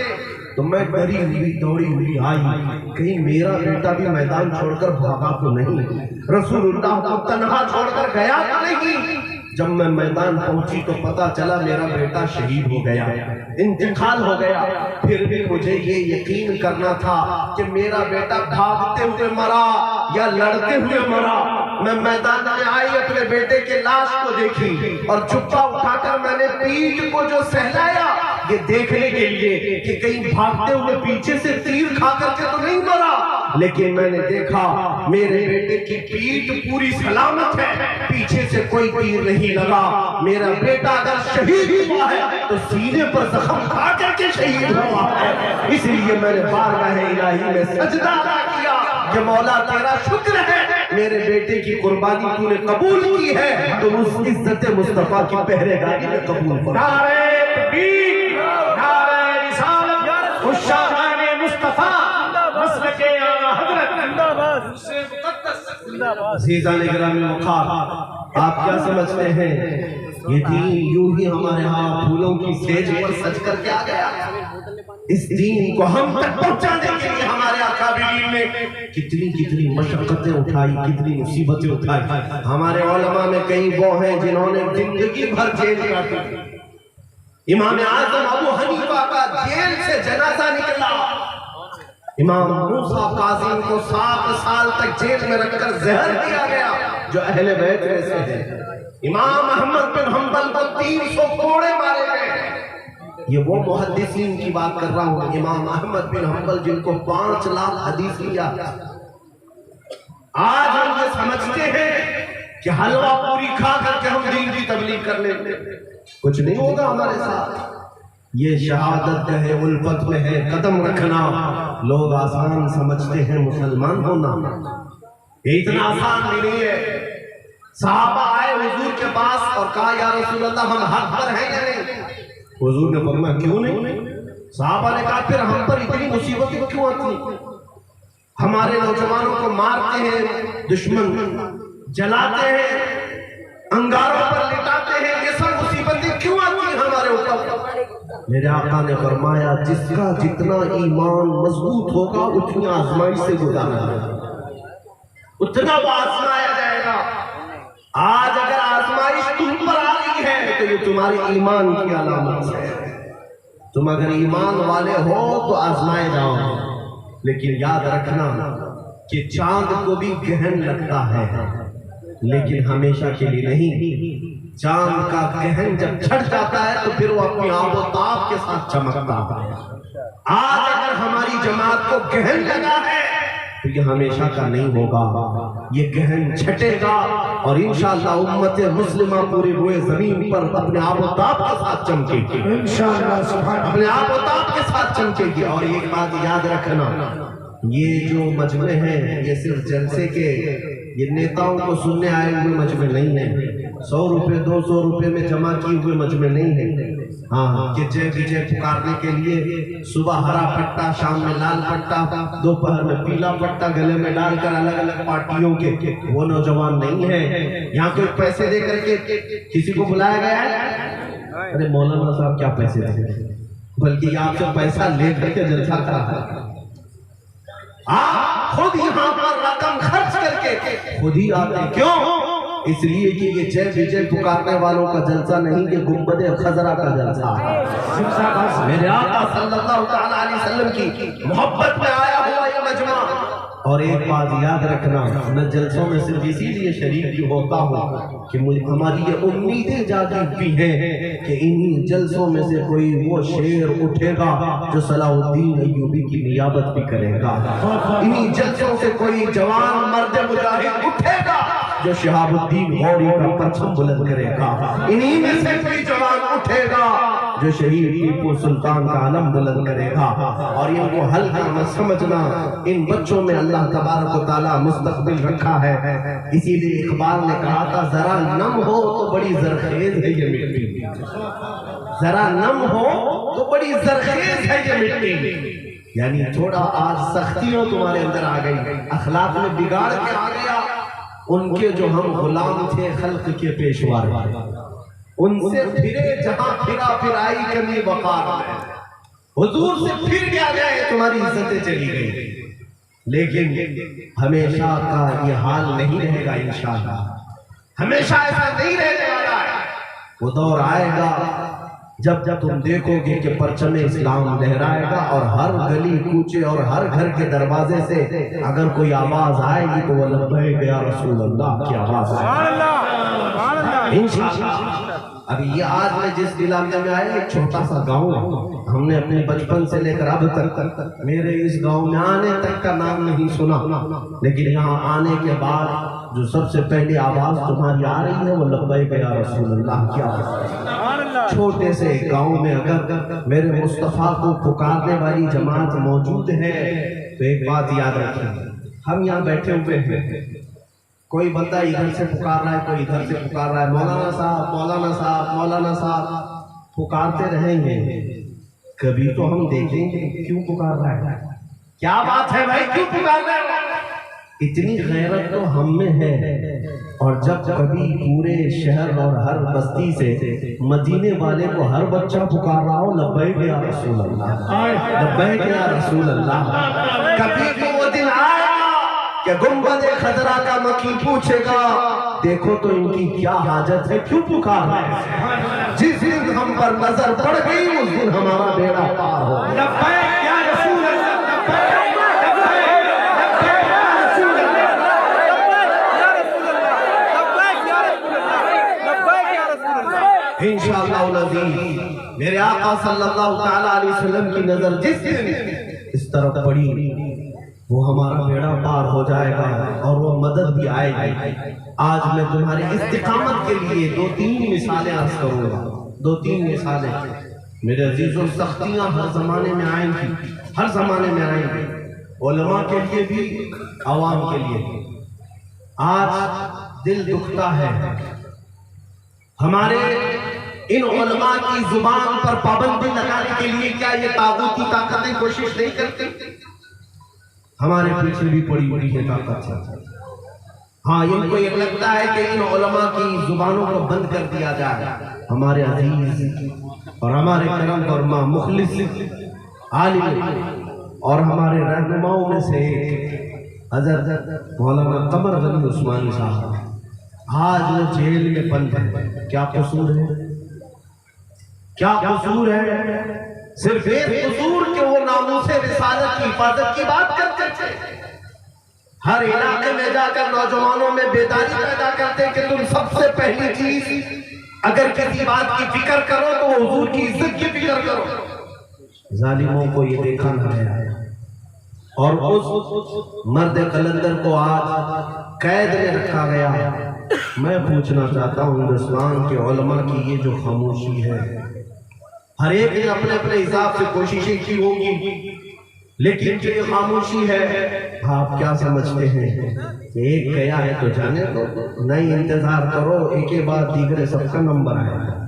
تو میں ڈری ہوئی دوڑی ہوئی آئی کہیں میرا بیٹا بھی میدان چھوڑ کر بھاگا تو نہیں، رسول اللہ کو تنہا چھوڑ کر گیا تو نہیں۔ جب میں میدان پہنچی تو پتا چلا میرا بیٹا شہید ہو گیا، انتقال ہو گیا، پھر بھی مجھے یہ یقین کرنا تھا کہ میرا بیٹا بھاگتے ہوئے مرا یا لڑتے ہوئے مرا، میں میدان میں آئی اپنے بیٹے کے لاش کو دیکھی اور جبہ اٹھا کر میں نے پیٹھ کو جو سہلایا یہ دیکھنے کے لیے کہ کہیں بھاگتے ہوئے پیچھے سے تیر کھا کر کے تو نہیں مرا، لیکن میں نے دیکھا میرے بیٹے کی پیٹھ پوری سلامت ہے، پیچھے سے کوئی تیر نہیں لگا۔ میرا بیٹا اگر شہید ہوا ہے تو سینے پر زخم کھا کر کے شہید ہوا ہے، اس لیے میں نے بارگاہ الہی میں سجدہ ادا کیا کہ مولا تیرا شکر ہے میرے بیٹے کی قربانی تو نے قبول کی ہے، تو اس عزت مصطفیٰ کی پہرےداری میں قبول کر۔ نعرہ تکبیر، نعرہ رسالت، عشاقان مصطفیٰ، مسلک حضرت عزیزان گرامی وقار، آپ کیا سمجھتے ہیں یہ دین یوں ہی ہمارے ہاں پھولوں کی سیج پر سج کر کے آ گیا؟ اس دین کو ہم تک پہنچانے کے لیے ہمارے اکابرین نے کتنی مشقتیں اٹھائی، کتنی مصیبتیں اٹھائی۔ ہمارے علماء میں کئی وہ ہیں جنہوں نے زندگی بھر جیل کاٹی۔ امام اعظم ابو حنیفہ کا جیل سے جنازہ نکلا، امام موسیٰ کاظم کو 7 سال تک جیل میں رکھ کر زہر دیا گیا جو اہل بیت میں سے ہے۔ امام احمد بن حنبل کو 300 کوڑے مارے گئے۔ یہ وہ محدثین کی بات کر رہا ہوں، امام احمد بن حنبل جن کو 5 لاکھ حدیث لیا۔ آج ہم یہ سمجھتے ہیں کہ حلوہ پوری کھا کر کے ہم دین کی تبلیغ کر لیں، کچھ نہیں ہوگا ہمارے ساتھ۔ یہ شہادت ہے، الفت میں ہے قدم رکھنا۔ لوگ آسان سمجھتے ہیں مسلمان ہونا، یہ اتنا آسان بھی نہیں ہے۔ صحابہ آئے حضور کے پاس اور کہا یا رسول اللہ ہم حق پر ہیں یا نہیں؟ حضور نے فرمایا کیوں نہیں؟ صحابہ نے کہا پھر ہم پر اتنی مصیبتیں کیوں آتی؟ ہمارے نوجوانوں کو مارتے ہیں دشمن، جلاتے ہیں، انگاروں پر لٹاتے ہیں، یہ سب مصیبتیں کیوں آتی ہیں ہمارے اوپر؟ میرے آقا نے فرمایا جس کا جتنا ایمان مضبوط ہوگا اتنی آزمائش سے گزارا جائے گا، اتنا وہ آزمایا جائے گا۔ آج اگر آزمائش تم پر آ رہی ہے تو یہ تمہاری ایمان کی علامت ہے۔ تم اگر ایمان والے ہو تو آزمائے جاؤ، لیکن یاد رکھنا کہ چاند کو بھی گہن لگتا ہے لیکن ہمیشہ کے لیے نہیں۔ چاند کا گہن جب چھٹ جاتا ہے تو پھر وہ اپنی آب و تاب کے ساتھ چمکتا ہے۔ آج اگر ہماری جماعت کو گہن لگا ہے تو یہ ہمیشہ کا نہیں ہوگا، یہ گہن چھٹے گا اور انشاءاللہ امت مسلمہ پورے روئے زمین پر اپنے آب و تاب کے ساتھ چمکے گی، اپنے آب و تاب کے ساتھ چمکے گی۔ اور ایک بات یاد رکھنا، یہ جو مجمع ہیں یہ صرف جلسے کے، یہ نیتاؤں کو سننے آئے ہوئے مجمع نہیں ہے، 100 روپے 200 روپے میں جمع کیے ہوئے مجمع نہیں ہے۔ ہاں کہ جے وجے پکارنے کے لیے صبح ہرا پٹا، شام میں لال پٹا، دوپہر میں پیلا پٹا گلے میں ڈال کر الگ الگ پارٹیوں کے وہ نوجوان نہیں ہے۔ یہاں کوئی پیسے دے کر کے کسی کو بلایا گیا ہے؟ ارے مولانا صاحب کیا پیسے دے، بلکہ یہ آپ سے پیسہ لے کر کے جلسہ کرا ہے۔ آپ خود یہاں پر رقم خرچ کر کے خود ہی آتے، کیوں؟ اس لیے کہ یہ جے وجے پکارنے والوں کا جلسہ نہیں، یہ گنبد خضرا کا جلسہ ہے۔ میرے آقا صلی اللہ تعالیٰ علیہ وسلم کی محبت میں آیا ہوا یہ مجمع۔ اور ایک بات یاد رکھنا، میں جلسوں میں صرف اسی لیے شریک بھی ہوتا ہوں کہ ہماری یہ امیدیں جاگی بھی ہیں کہ انہی جلسوں میں سے کوئی وہ شیر اٹھے گا جو صلاح الدین ایوبی کی نیابت بھی کرے گا، انہی جلسوں سے کوئی جوان مرد مجاہد اٹھے گا جو شہاب الدین غوری کا پرچم بلند کرے گا، انہی میں سے کوئی جوان اٹھے گا جو شہید ٹیپو سلطان کا علم بلند کرے گا۔ اور ان کو ہلکا نہ سمجھنا، ان بچوں میں اللہ تبارک و تعالیٰ مستقبل رکھا ہے۔ اسی لیے اقبال نے کہا تھا ذرا نم ہو تو بڑی زرخیز ہے یہ مٹی، ذرا نم ہو تو بڑی زرخیز ہے یہ مٹی۔ یعنی تھوڑا آج سختیوں تمہارے اندر آ گئی، اخلاق میں بگاڑ کے آ گیا، ان کے جو ہم غلام تھے خلق کے پیشوار، ان سے پھرے جہاں پھرا پھر آئی کمی وقار ہے، حضور سے پھر کیا گئے تمہاری عزتیں چلی گئی۔ لیکن ہمیشہ کا یہ حال نہیں رہے گا، انشاءاللہ ہمیشہ ایسا نہیں رہنے والا ہے۔ وہ دور آئے گا جب تم دیکھو گے کہ پرچم اسلام لہرائے گا اور ہر گلی کوچے اور ہر گھر کے دروازے سے اگر کوئی آواز آئے گی تو وہ لبیک یا رسول اللہ کی آواز آئے انشاءاللہ۔ ابھی یہ آج میں جس علاقے میں آئے ایک چھوٹا سا گاؤں، ہم نے اپنے بچپن سے لے کر اب تک میرے اس گاؤں میں آنے تک کا نام نہیں سنا، لیکن یہاں آنے کے بعد جو سب سے پہلی آواز تمہاری آ رہی ہے وہ لبیک یا رسول اللہ کی آواز ہے۔ چھوٹے سے گاؤں میں اگر میرے مصطفیٰ کو پکارنے والی جماعت موجود ہے تو ایک بات یاد رکھیں، ہم یہاں بیٹھے ہوئے ہیں، کوئی بندہ ادھر سے پکار رہا ہے، کوئی ادھر سے پکار رہا ہے، مولانا صاحب مولانا صاحب مولانا صاحب پکارتے رہیں گے، کبھی تو ہم دیکھیں گے کیوں پکار رہا ہے، کیا بات ہے بھائی کیوں پکار رہا ہے؟ اتنی غیرت تو ہم میں ہے۔ اور جب کبھی پورے شہر اور ہر بستی سے مدینے والے کو ہر بچہ پکار رہا ہو لبیک یا رسول اللہ لبیک یا رسول اللہ، کبھی تو وہ دن آئے کہ گنبد خضرا کا مکی پوچھے گا دیکھو تو ان کی کیا حاجت ہے، کیوں پکار رہے ہیں؟ جس دن ہم پر نظر پڑ گئی اس دن ہمارا بیڑا پار ہو۔ لبیک یا رسول اللہ، انشاءاللہ العزیز میرے آقا صلی اللہ تعالیٰ علیہ وسلم کی نظر جس دن اس طرف پڑی وہ ہمارا بیڑا پار ہو جائے گا اور وہ مدد بھی آئے گی۔ آج میں تمہاری استقامت کے لیے دو تین مثالیں عرض کروں گا، دو تین مثالیں میرے عزیزوں۔ سختیاں ہر زمانے میں آئیں گی، ہر زمانے میں آئیں گی، علماء کے لیے بھی عوام کے لیے بھی۔ آج دل دکھتا ہے ہمارے ان علماء کی زبان پر پابندی لگانے کے لیے کیا یہ طاغوت کی طاقتیں کوشش نہیں کرتی؟ ہمارے پیچھے بھی پڑی ہوئی ہے طاقت۔ ہاں ان کو یہ لگتا ہے کہ ان علماء کی زبانوں کو بند کر دیا جائے۔ ہمارے عزیز اور ہمارے کرم فرما مخلص عالم اور ہمارے رہنماؤں میں سے حضرت مولانا قمر غنی عثمانی صاحب آج وہ جیل میں بند ہے، کیا قصور ہے؟ کیا قصور ہے؟ صرف ایک قصور کہ وہ ناموس رسالت کی حفاظت کی بات کرتے تھے۔ ہر علاقے میں جا کر نوجوانوں میں بیداری پیدا کرتے کہ تم سب سے پہلی چیز اگر کسی بات کی فکر کرو تو حضور کی عزت کی فکر کرو۔ ظالموں کو یہ دیکھا نہ گیا اور اس مرد قلندر کو آج قید میں رکھا گیا۔ میں پوچھنا چاہتا ہوں ہندوستان کے علماء کی یہ جو خاموشی ہے، ہر ایک نے اپنے اپنے حساب سے کوششیں کی ہوگی، لیکن جو یہ خاموشی ہے آپ کیا سمجھتے ہیں کہ ایک گیا ہے تو جانے دو، نہیں انتظار کرو ایک کے بعد دیگرے سب کا نمبر آئے گا۔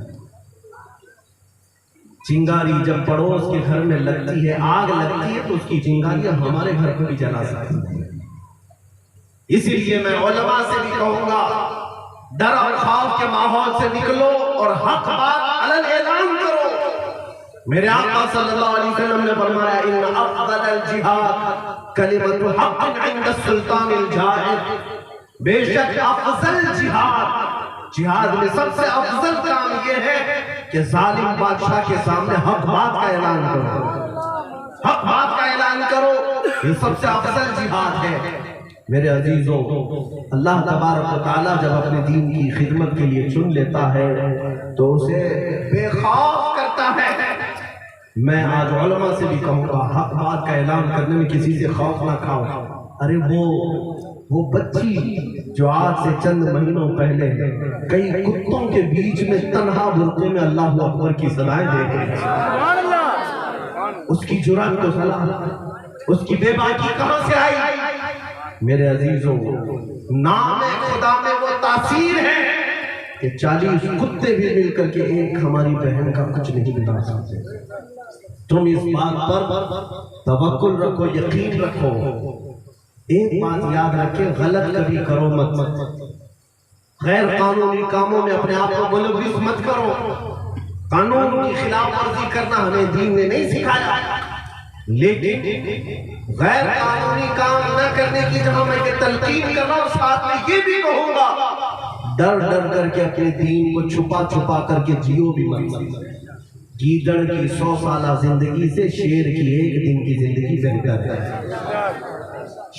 چنگاری جب پڑوس کے گھر میں لگتی ہے، آگ لگتی ہے تو اس کی چنگاریاں ہمارے گھر کو بھی جلا سکتی ہیں۔ اسی لیے میں علماء سے بھی کہوں گا ڈر اور خوف کے ماحول سے نکلو اور حق بات علن اعلان کرو۔ میرے آقا صلی اللہ علیہ وسلم نے فرمایا ان افضل الجہاد کلمۃ حق عند السلطان الجائر، بے شک افضل جہاد میں سب سے افضل کام یہ ہے کہ ظالم بادشاہ کے سامنے حق بات کا اعلان کرو، حق بات کا اعلان کرو، یہ سب سے افضل جہاد ہے۔ میرے عزیزوں، اللہ تبارک و تعالیٰ جب اپنے دین کی خدمت کے لیے چن لیتا ہے تو اسے بے خوف کرتا ہے۔ میں آج علماء سے بھی کہوں گا حق بات کا اعلان کرنے میں کسی سے خوف نہ کھاؤ۔ ارے وہ بچی جو آج سے چند مہینوں پہلے کئی کتوں کے بیچ میں تنہا برقعے میں اللہ اکبر کی صدائیں دے گئی، اس کی جرأت کو سلام، اس کی بے باکی کہاں سے آئی؟ میرے عزیزوں، نام خدا میں وہ تاثیر ہے کہ 40 کتے بھی مل کر کے ایک ہماری بہن کا کچھ نہیں بتا سکتے۔ تم اس بات پر توکل رکھو، یقین رکھو۔ ایک بات یاد رکھے، غلط کبھی کرو مت، غیر قانونی کاموں میں اپنے آپ کو ملوث مت کرو۔ قانون کی خلاف ورزی کرنا ہمیں دین نے نہیں سکھایا، لیکن غیر قانونی کام نہ کرنے کی جہاں میں تلقین کر رہا ہوں، ساتھ میں یہ بھی کہوں گا ڈر ڈر کر کے اپنے دین کو چھپا چھپا کر کے جیو بھی مت۔ گیدڑ کی 100 سالہ زندگی سے شیر کی 1 دن کی زندگی بہتر ہے.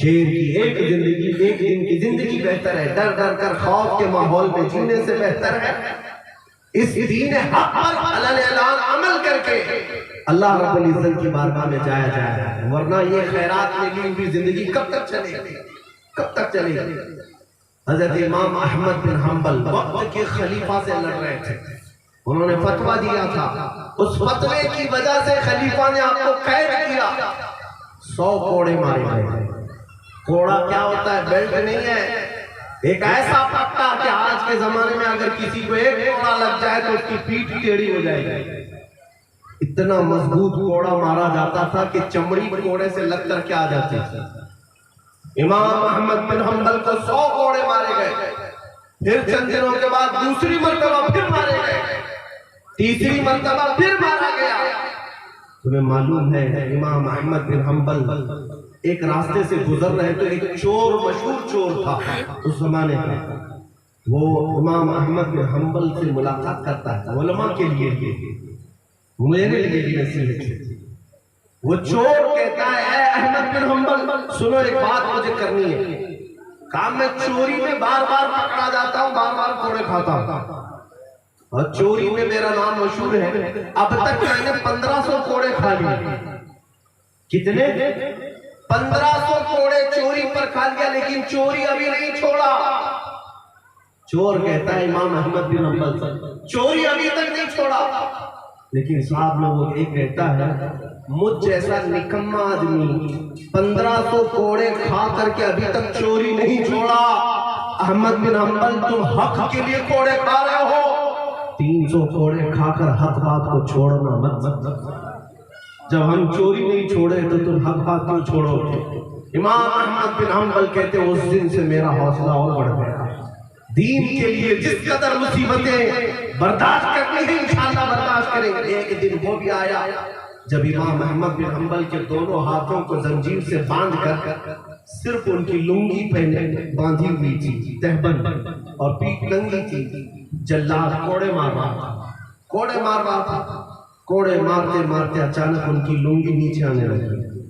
شیر کی ایک دن کی زندگی بہتر ہے. ڈر ڈر کر خوف کے ماحول میں جینے سے بہتر ہے اس دین حق پر علن اعلان عمل کر کے اللہ رب العزت کی بارگاہ میں جایا جائے. ورنہ یہ خیرات میں لی ہوئی زندگی کب تک چلے گی؟ کب تک چلے گی؟ حضرت امام احمد بن حنبل وقت کے خلیفہ سے لڑ رہے تھے. انہوں نے فتویٰ دیا تھا. اس فتوے کی وجہ سے خلیفہ نے آپ کو قید کیا. 100 کوڑے مارے گئے. کوڑا کیا ہوتا ہے؟ بیلٹ نہیں ہے. ایک ایسا پٹا کہ آج کے زمانے میں اگر کسی کو ایک کوڑا لگ جائے تو اس کی پیٹھ ٹیڑھی ہو جائے گی. اتنا مضبوط کوڑا مارا جاتا تھا کہ چمڑی کوڑے سے لگ کر کے آ جاتی تھی. امام احمد بن حنبل کو 100 کوڑے مارے گئے. پھر چند دنوں کے بعد دوسری مرتبہ پھر مارے گئے. تیسری مرتبہ پھر مارا گیا. تمہیں معلوم ہے امام احمد بن حنبل ایک راستے سے گزر رہے تو ایک چور، مشہور چور تھا اس زمانے کا. وہ امام احمد بن حنبل سے ملاقات کرتا ہے. علماء کے لیے میرے لیے بھی نصیحت ہے. وہ چور کہتا ہے اے احمد بن حنبل سنو، ایک بات مجھے کرنی ہے. کام میں چوری میں بار بار پکڑا جاتا ہوں، بار بار کوڑے کھاتا ہوں اور چوری میں میرا نام مشہور ہے. اب تک میں نے 1500 کوڑے کھا لیے. کتنے؟ 1500 کوڑے چوری پر کھا لیا، لیکن چوری ابھی نہیں چھوڑا. چور کہتا ہے امام احمد بن حنبل سے چوری ابھی تک نہیں چھوڑا. لیکن صاحب لوگ ایک کہتا ہے مجھ جیسا نکما آدمی 1500 کوڑے کھا کر کے ابھی تک چوری نہیں چھوڑا. احمد بن حنبل تم حق کے لیے کوڑے کھا رہے ہو. 300 کوڑے کھا کر حق بات کو چھوڑنا مت. جب ہم چوری نہیں چھوڑے تو تم حق بات کیوں چھوڑو گے؟ امام احمد بن حنبل کہتے اس دن سے میرا حوصلہ اور بڑھ گیا. دین کے لیے جس قدر مصیبتیں برداشت کرنی ہیں انشاءاللہ برداشت کریں گے. ایک دن وہ بھی آیا جب امام احمد بن حنبل کے دونوں ہاتھوں کو زنجیر سے باندھ کر صرف ان کی لنگی پہنے باندھی ہوئی تھی، تہبند، اور پیٹھ ننگی تھی. جلاد کوڑے مار رہا تھا. کوڑے مارتے مارتے اچانک ان کی لنگی نیچے آنے لگی،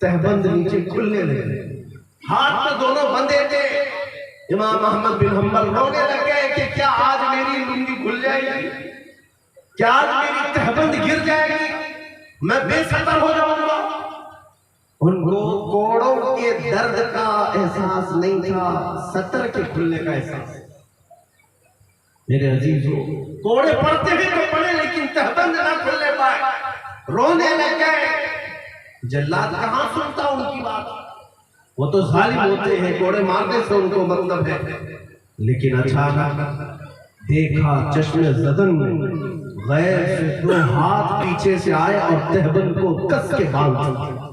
تہبند نیچے کھلنے لگے. ہاتھ میں دونوں بندے تھے. امام احمد بن حنبل رونے لگ گئے کہ کیا آج میری لنگی کھل جائے گی؟ کیا آج میری تہبند گر جائے گی؟ میں بے ستر ہو جاؤں گا؟ ان کو کوڑوں کے درد کا احساس نہیں تھا، ستر کے کھلنے کا احساس. میرے عزیزو، کوڑے پڑتے ہیں تو پڑے لیکن تہبند نہ کھلنے پائے. رونے لگ گئے. جلاد کہاں سنتا ان کی بات؟ وہ تو ظالم ہوتے ہیں، کوڑے مارنے سے ان کو مطلب ہے. لیکن اچانک دیکھا چشم زدن میں غیر سے 2 ہاتھ پیچھے سے آئے اور تہبند کو کس کے باندھ دیا.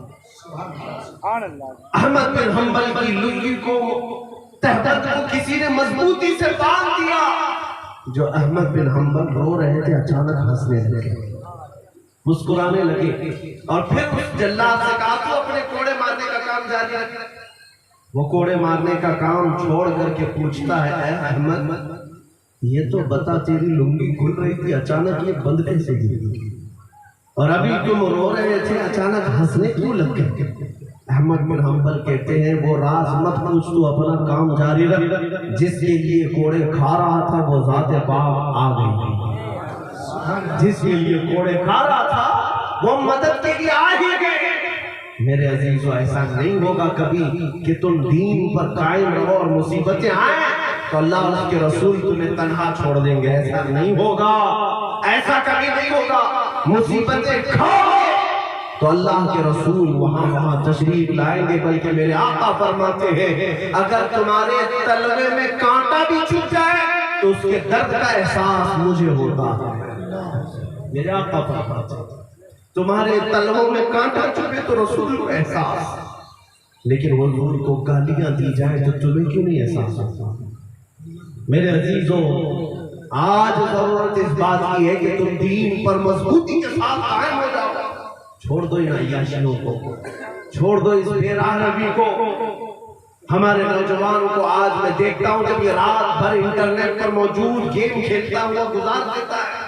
احمد بن حنبل کی لنگی کو، تہبند کو کسی نے مضبوطی سے باندھ دیا. جو احمد بن حنبل رو رہے تھے اچانک ہنسنے لگے، مسکرانے لگے، اور پھر اس جلاد سے کہا تو اپنے کوڑے مارنے کا کام جاری رکھ. وہ کوڑے مارنے کا کام چھوڑ کر کے پوچھتا ہے اے احمد یہ تو بتا تیری لنگی کھل رہی تھی اچانک یہ بند کیسے گئی؟ اور ابھی تم رو رہے تھے اچانک ہنسنے کیوں لگ گئے؟ احمد بن حنبل کہتے ہیں وہ راز مت پوچھ، تو اپنا کام جاری رکھ. جس کے لیے کوڑے کھا رہا تھا وہ ذات پاک آ گئی. جس کے لیے کوڑے کھا رہا تھا وہ مدد کے لیے آ ہی گئے. میرے عزیزو، ایسا نہیں ہوگا کبھی کہ تم دین پر قائم رہو اور مصیبتیں آئیں تو اللہ اور اس کے رسول تمہیں تنہا چھوڑ دیں گے. ایسا نہیں ہوگا، ایسا کبھی نہیں ہوگا. مصیبتیں کھاؤ تو اللہ کے رسول وہاں تشریف لائیں گے. بلکہ میرے آقا فرماتے ہیں اگر تمہارے تلوے میں کانٹا بھی چھپ جائے تو اس کے درد کا احساس مجھے ہوتا ہے. میرے آقا فرماتے ہیں تمہارے تلووں میں کانٹا چھپے تو رسول کو احساس، لیکن حضور کو گالیاں دی جائے تو تمہیں کیوں نہیں احساس ہوتا؟ میرے عزیزوں، آج ضرورت اس بات کی ہے کہ تم دین پر مضبوطی کے ساتھ قائم ہو جاؤ. چھوڑ دو ان عیاشیوں کو، چھوڑ دو اس بے راہ روی کو. ہمارے نوجوان کو آج میں دیکھتا ہوں جب یہ رات بھر انٹرنیٹ پر موجود گیم کھیلتا ہوا گزار دیتا ہے.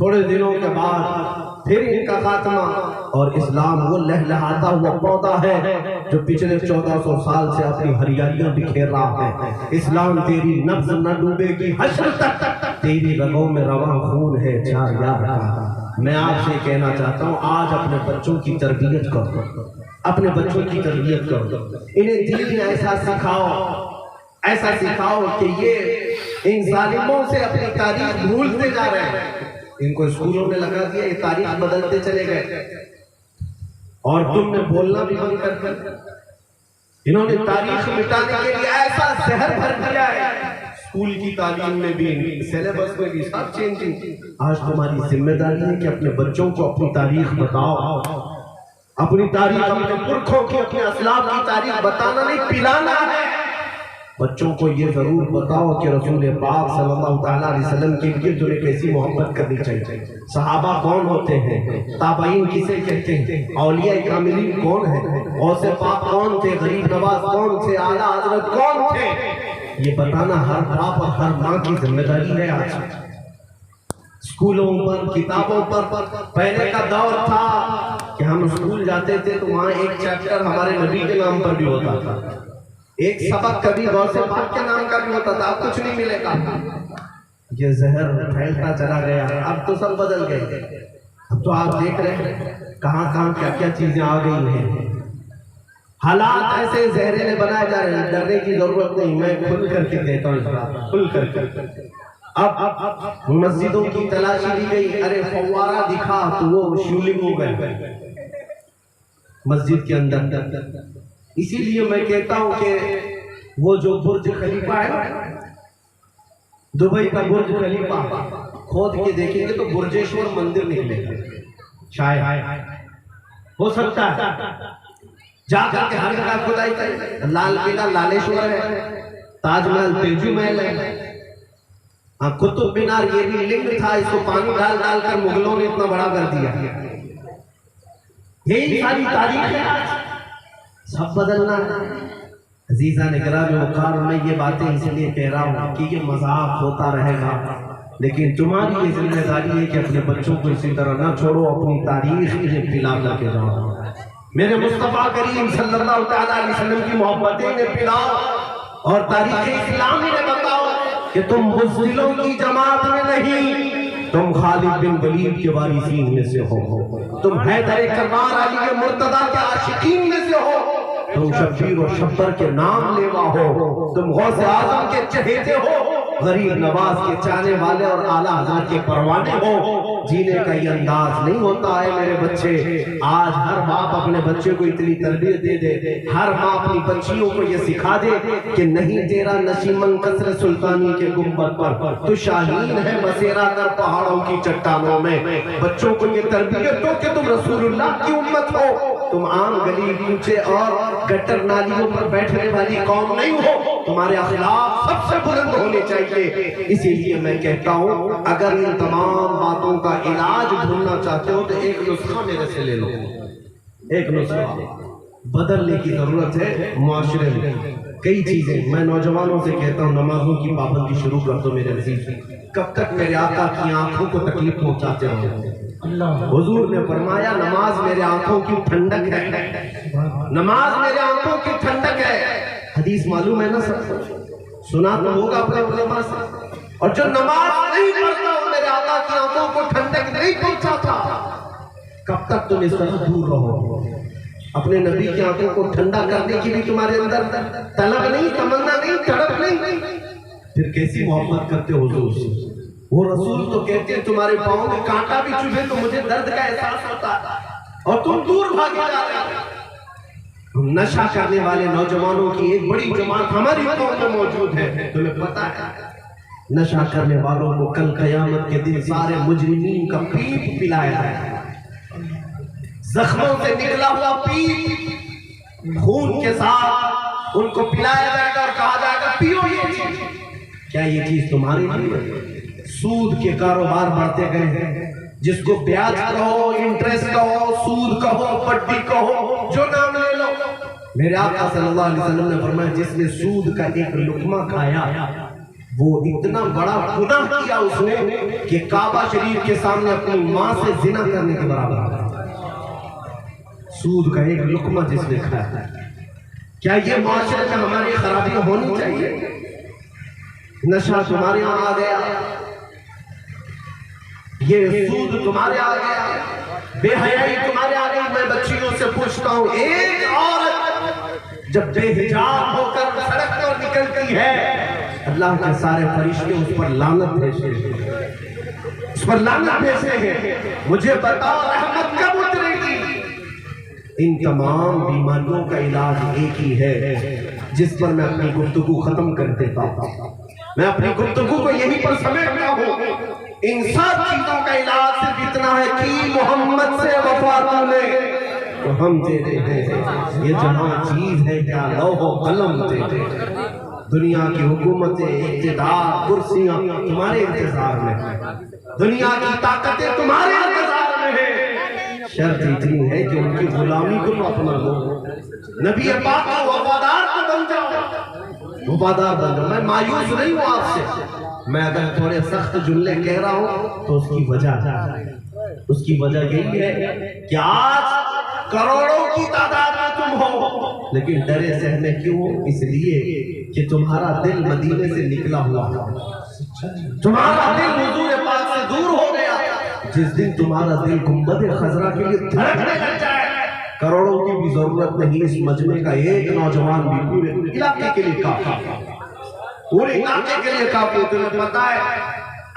تھوڑے دنوں کے بعد پھر ان کا خاتمہ، اور اسلام وہ لہلہاتا ہوا پودا ہے جو پچھلے 1400 سال سے اپنی ہریالیاں بکھیر رہا ہے۔ اسلام تیری نبض نہ ڈوبے گی حشر تک، تیری رگوں میں رواں خون ہے چار یار کا۔ میں آپ سے کہنا چاہتا ہوں آج اپنے بچوں کی تربیت کرو، اپنے بچوں کی تربیت کرو، انہیں دین ایسا سکھاؤ کہ یہ ان ظالموں سے اپنی تاریخ بھولتے جا رہے ہیں۔ ان کو اسکولوں میں لگا دیا، یہ تاریخ بدلتے چلے گئے، اور تم نے بولنا بھی بند کر دیا۔ انہوں نے تاریخ مٹانے کے لیے ایسا زہر بھر دیا ہے، اسکول کی تعلیم میں بھی، سیلیبس میں بھی، سب چینجنگ۔ آج تمہاری ذمہ داری ہے کہ اپنے بچوں کو اپنی تاریخ بتاؤ، اپنی تاریخ، اپنے پرکھوں کی، اپنے اسلاف کی تاریخ بتانا نہیں، پلانا ہے۔ بچوں کو یہ ضرور بتاؤ کہ رسول پاک صلی اللہ تعالیٰ علیہ وسلم کے لیے تمہیں کیسی محبت کرنی چاہیے، صحابہ کون ہوتے ہیں، تابعین کسے کہتے ہیں، اولیاء کاملین کون ہیں، غوث پاک کون تھے، غریب نواز کون تھے، اعلیٰ حضرت کون تھے، یہ بتانا ہر باپ اور ہر ماں کی ذمہ داری ہے۔ آج اسکولوں پر، کتابوں پر، پہلے کا دور تھا کہ ہم اسکول جاتے تھے تو وہاں ایک چیپٹر ہمارے نبی کے نام پر بھی ہوتا تھا، ایک سبق کبھی غوث پاک کے نام کا بھی ہوتا تھا، اب کچھ نہیں ملے گا۔ یہ زہر پھیلتا چلا گیا، اب تو سب بدل گئے، اب تو آپ دیکھ رہے ہیں کہاں کہاں کیا کیا چیزیں آ گئی ہیں، حالات ایسے زہریلے بنائے جا رہے ہیں، ڈرنے کی ضرورت نہیں، میں کھل کر کے کہتا ہوں اس بات، کھل کر کے۔ اب مسجدوں کی تلاشی لی گئی، ارے فوارہ دکھا تو وہ شیولنگ ہو گئے مسجد کے اندر۔ اسی لیے میں کہتا ہوں کہ وہ جو برج خلیفہ ہے، دبئی کا برج خلیفہ، کھود کے دیکھیں گے تو برجیشور مندر نکلے گا، شاید ہو سکتا ہے، جا کر کے ہر جگہ کھدائی کریں، لال قلعہ لالےشور ہے، تاج محل تیجو محل ہے، قطب مینار یہ بھی لنگ تھا، اس کو پانی ڈال ڈال کر مغلوں نے اتنا بڑا کر دیا۔ یہی ساری تاریخ ہے، سب بدلنا ہے۔ عزیزان اکرام وقار، میں یہ باتیں اس لیے کہہ رہا ہوں کہ یہ مذاق ہوتا رہے گا، لیکن تمہاری یہ ذمہ داری ہے کہ اپنے بچوں کو اسی طرح نہ چھوڑو، اپنی تاریخ انہیں پلا کر کے جاؤ، میرے مصطفیٰ کریم صلی اللہ تعالیٰ علیہ وسلم کی محبتیں انہیں پلاؤ، اور تاریخ اسلام انہیں بتاؤ کہ تم بزدلوں کی جماعت میں نہیں، تم خالد بن ولید کے وارثین میں سے ہو، تم حیدر کرار علی مرتضیٰ کے عاشقین میں سے ہو، تم شبیر و شبر کے نام لیوا ہو، تم غوث اعظم کے چہیتے ہو، غریب نواز کے چاہنے والے اور اعلیٰ حضرت کے پروانے ہو۔ جینے کا یہ انداز نہیں ہوتا ہے میرے بچے۔ آج ہر باپ اپنے بچے کو اتنی تربیت دے دے، ہر ماں اپنی بچیوں کو یہ سکھا دے کہ نہیں تیرا نشیمن قصر سلطانی کے گنبد پر، تو شاہین ہے بسیرا کر پہاڑوں کی چٹانوں میں۔ بچوں کو یہ تربیت دو کہ تم رسول اللہ کی امت ہو، تم عام گلی کوچے اور گٹر نالیوں پر بیٹھنے والی قوم نہیں ہو، تمہارے اخلاق سب سے بلند ہونے چاہیے۔ اسی لیے میں کہتا ہوں اگر ان تمام باتوں کا علاج ڈھونڈنا چاہتے ہو تو ایک نسخہ میرے سے لے لو، ایک نسخہ بدلنے کی ضرورت ہے معاشرے میں۔ کئی چیزیں میں نوجوانوں سے کہتا ہوں، نمازوں کی پابندی شروع کر دو میرے عزیز، کب تک میرے آقا کی آنکھوں کو تکلیف پہنچاتے ہو؟ حضور نے فرمایا نماز میرے آنکھوں کی ٹھنڈک ہے، نماز میرے آنکھوں کی ٹھنڈک ہے۔ حدیث معلوم ہے نا سب، سنا تو ہوگا اپنے علماء سے۔ اور جو نماز نہیں پڑھتا وہ میرے آقا کی آنکھوں کو ٹھنڈک نہیں پہنچاتا۔ کب تک تم اس طرح دور رہو؟ اپنے نبی کی آنکھوں کو ٹھنڈا کرنے کی بھی تمہارے اندر طلب نہیں، تمنا نہیں، تڑپ نہیں، پھر کیسی محبت کرتے ہو حضور سے؟ وہ رسول تو کہتے ہیں تمہارے پاؤں میں کانٹا بھی چبھے تو مجھے درد کا احساس ہوتا ہے، اور تم دور بھاگے جا رہے ہو۔ نشہ کرنے والے نوجوانوں کی ایک بڑی جماعت ہماری قوم میں موجود ہے، تمہیں پتا ہے؟ نشہ کرنے والوں کو کل قیامت کے دن سارے مجرمین کا پیپ پلایا ہے، زخموں سے نکلا ہوا پیپ خون کے ساتھ ان کو پلایا جائے گا اور کہا جائے گا پیو یہ چیز۔ کیا یہ چیز تمہاری لیے؟ سود کے کاروبار بڑھتے گئے ہیں، جس کو بیاج کہو، انٹریسٹ کہو، سود کہو، وڈی کہو، جو نام لے لو۔ میرے آقا صلی اللہ علیہ وسلم نے فرمایا جس نے سود کا ایک لقمہ کھایا وہ اتنا بڑا گناہ کیا اس نے کہ کعبہ شریف کے سامنے اپنی ماں سے زنا کرنے کے برابر ہے۔ سود کا ایک لقمہ جس نے کھایا، کیا یہ معاشرے میں ہماری خرابی ہونی چاہیے؟ نشہ تمہارے یہاں آ گیا، یہ سود تمہارے آ گیا، بے حیائی تمہارے آ گئی۔ میں بچیوں سے پوچھتا ہوں، ایک عورت جب بے حجاب ہو کر سڑک پر نکلتی ہے، اللہ کے سارے فرشتے اس پر لعنت بھیجتے ہیں، اس پر لعنت بھیجتے ہیں۔ مجھے بتاؤ رحمت کب اترے گی؟ ان تمام بیماریوں کا علاج ایک ہی ہے جس پر میں اپنی گفتگو ختم کر دیتا ہوں۔ میں اپنی گفتگو کو یہیں پر سمیٹتا ہوں۔ ان سب چیزوں کا علاج صرف اتنا ہے کہ محمد سے وفا تو لے تو ہم دیتے ہیں۔ یہ جہاں چیز ہے کیا لوح و قلم دیتے ہیں۔ دنیا کی حکومتیں، اقتدار، کرسیاں تمہارے انتظار میں ہیں، دنیا کی طاقتیں تمہارے انتظار میں ہیں۔ شرط اتنی ہے کہ ان کی غلامی تم اپنا لو، نبی پاک کا وفادار تو بن جاؤ، وفادار بن جاؤ۔ میں مایوس نہیں ہوں آپ سے، میں اگر تھوڑے سخت جملے کہہ رہا ہوں تو اس کی وجہ یہی ہے کہ آج کروڑوں کی تعداد میں تم ہو، لیکن ڈرے سہمے کیوں؟ اس لیے کہ تمہارا دل مدینے سے نکلا ہوا ہے، تمہارا دل حضور پاک سے دور ہو گیا۔ جس دن تمہارا دل گنبد خضرا کے لیے دھڑکنے لگ جائے، کروڑوں کی بھی ضرورت نہیں، اس مجمع کا ایک نوجوان بھی پورے علاقے کے لیے کافی، پورے علاقے کے لیے کافی۔ تمہیں پتا ہے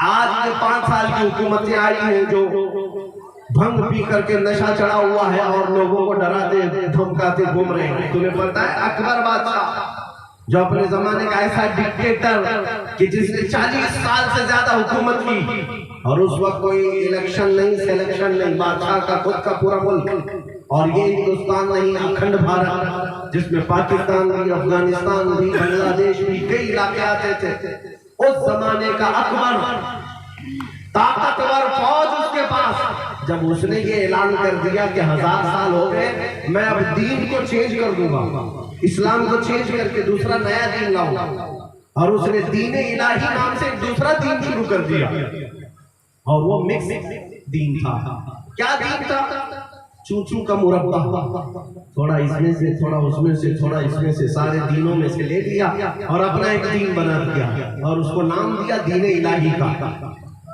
آج یہ 5 سال کی حکومتیں آئی ہیں جو بھنگ پی کر کے نشہ چڑھا ہوا ہے اور لوگوں کو ڈراتے دھمکاتے گھوم رہے ہیں۔ تمہیں پتا ہے اکبر بادشاہ جو اپنے زمانے کا ایسا ڈکٹیٹر کہ جس نے 40 سال سے زیادہ حکومت کی، اور اس وقت کوئی الیکشن نہیں، سیلیکشن نہیں، بادشاہ کا خود کا پورا ملک، اور یہ ہندوستان نہیں، اکھنڈ بھارت جس میں پاکستان بھی، افغانستان بھی، بنگلہ دیش بھی، کئی علاقے آتے تھے۔ اس زمانے کا اکبر، طاقتور فوج اس کے پاس، جب اس نے یہ اعلان کر دیا کہ 1000 سال ہو گئے، میں اب دین کو چینج کر دوں گا، اسلام کو چینج کر کے دوسرا نیا دین لاؤں گا، اور اس نے دین الہی نام سے ایک دوسرا دین شروع کر دیا، اور وہ مکس دین تھا۔ کیا دین تھا؟ چوچو کا مربع، تھوڑا اس میں سے، تھوڑا اس میں سے، تھوڑا اس میں سے، سارے دینوں میں سے لے لیا اور اپنا ایک دین بنا دیا، اور اس کو نام دیا دین الہی کا،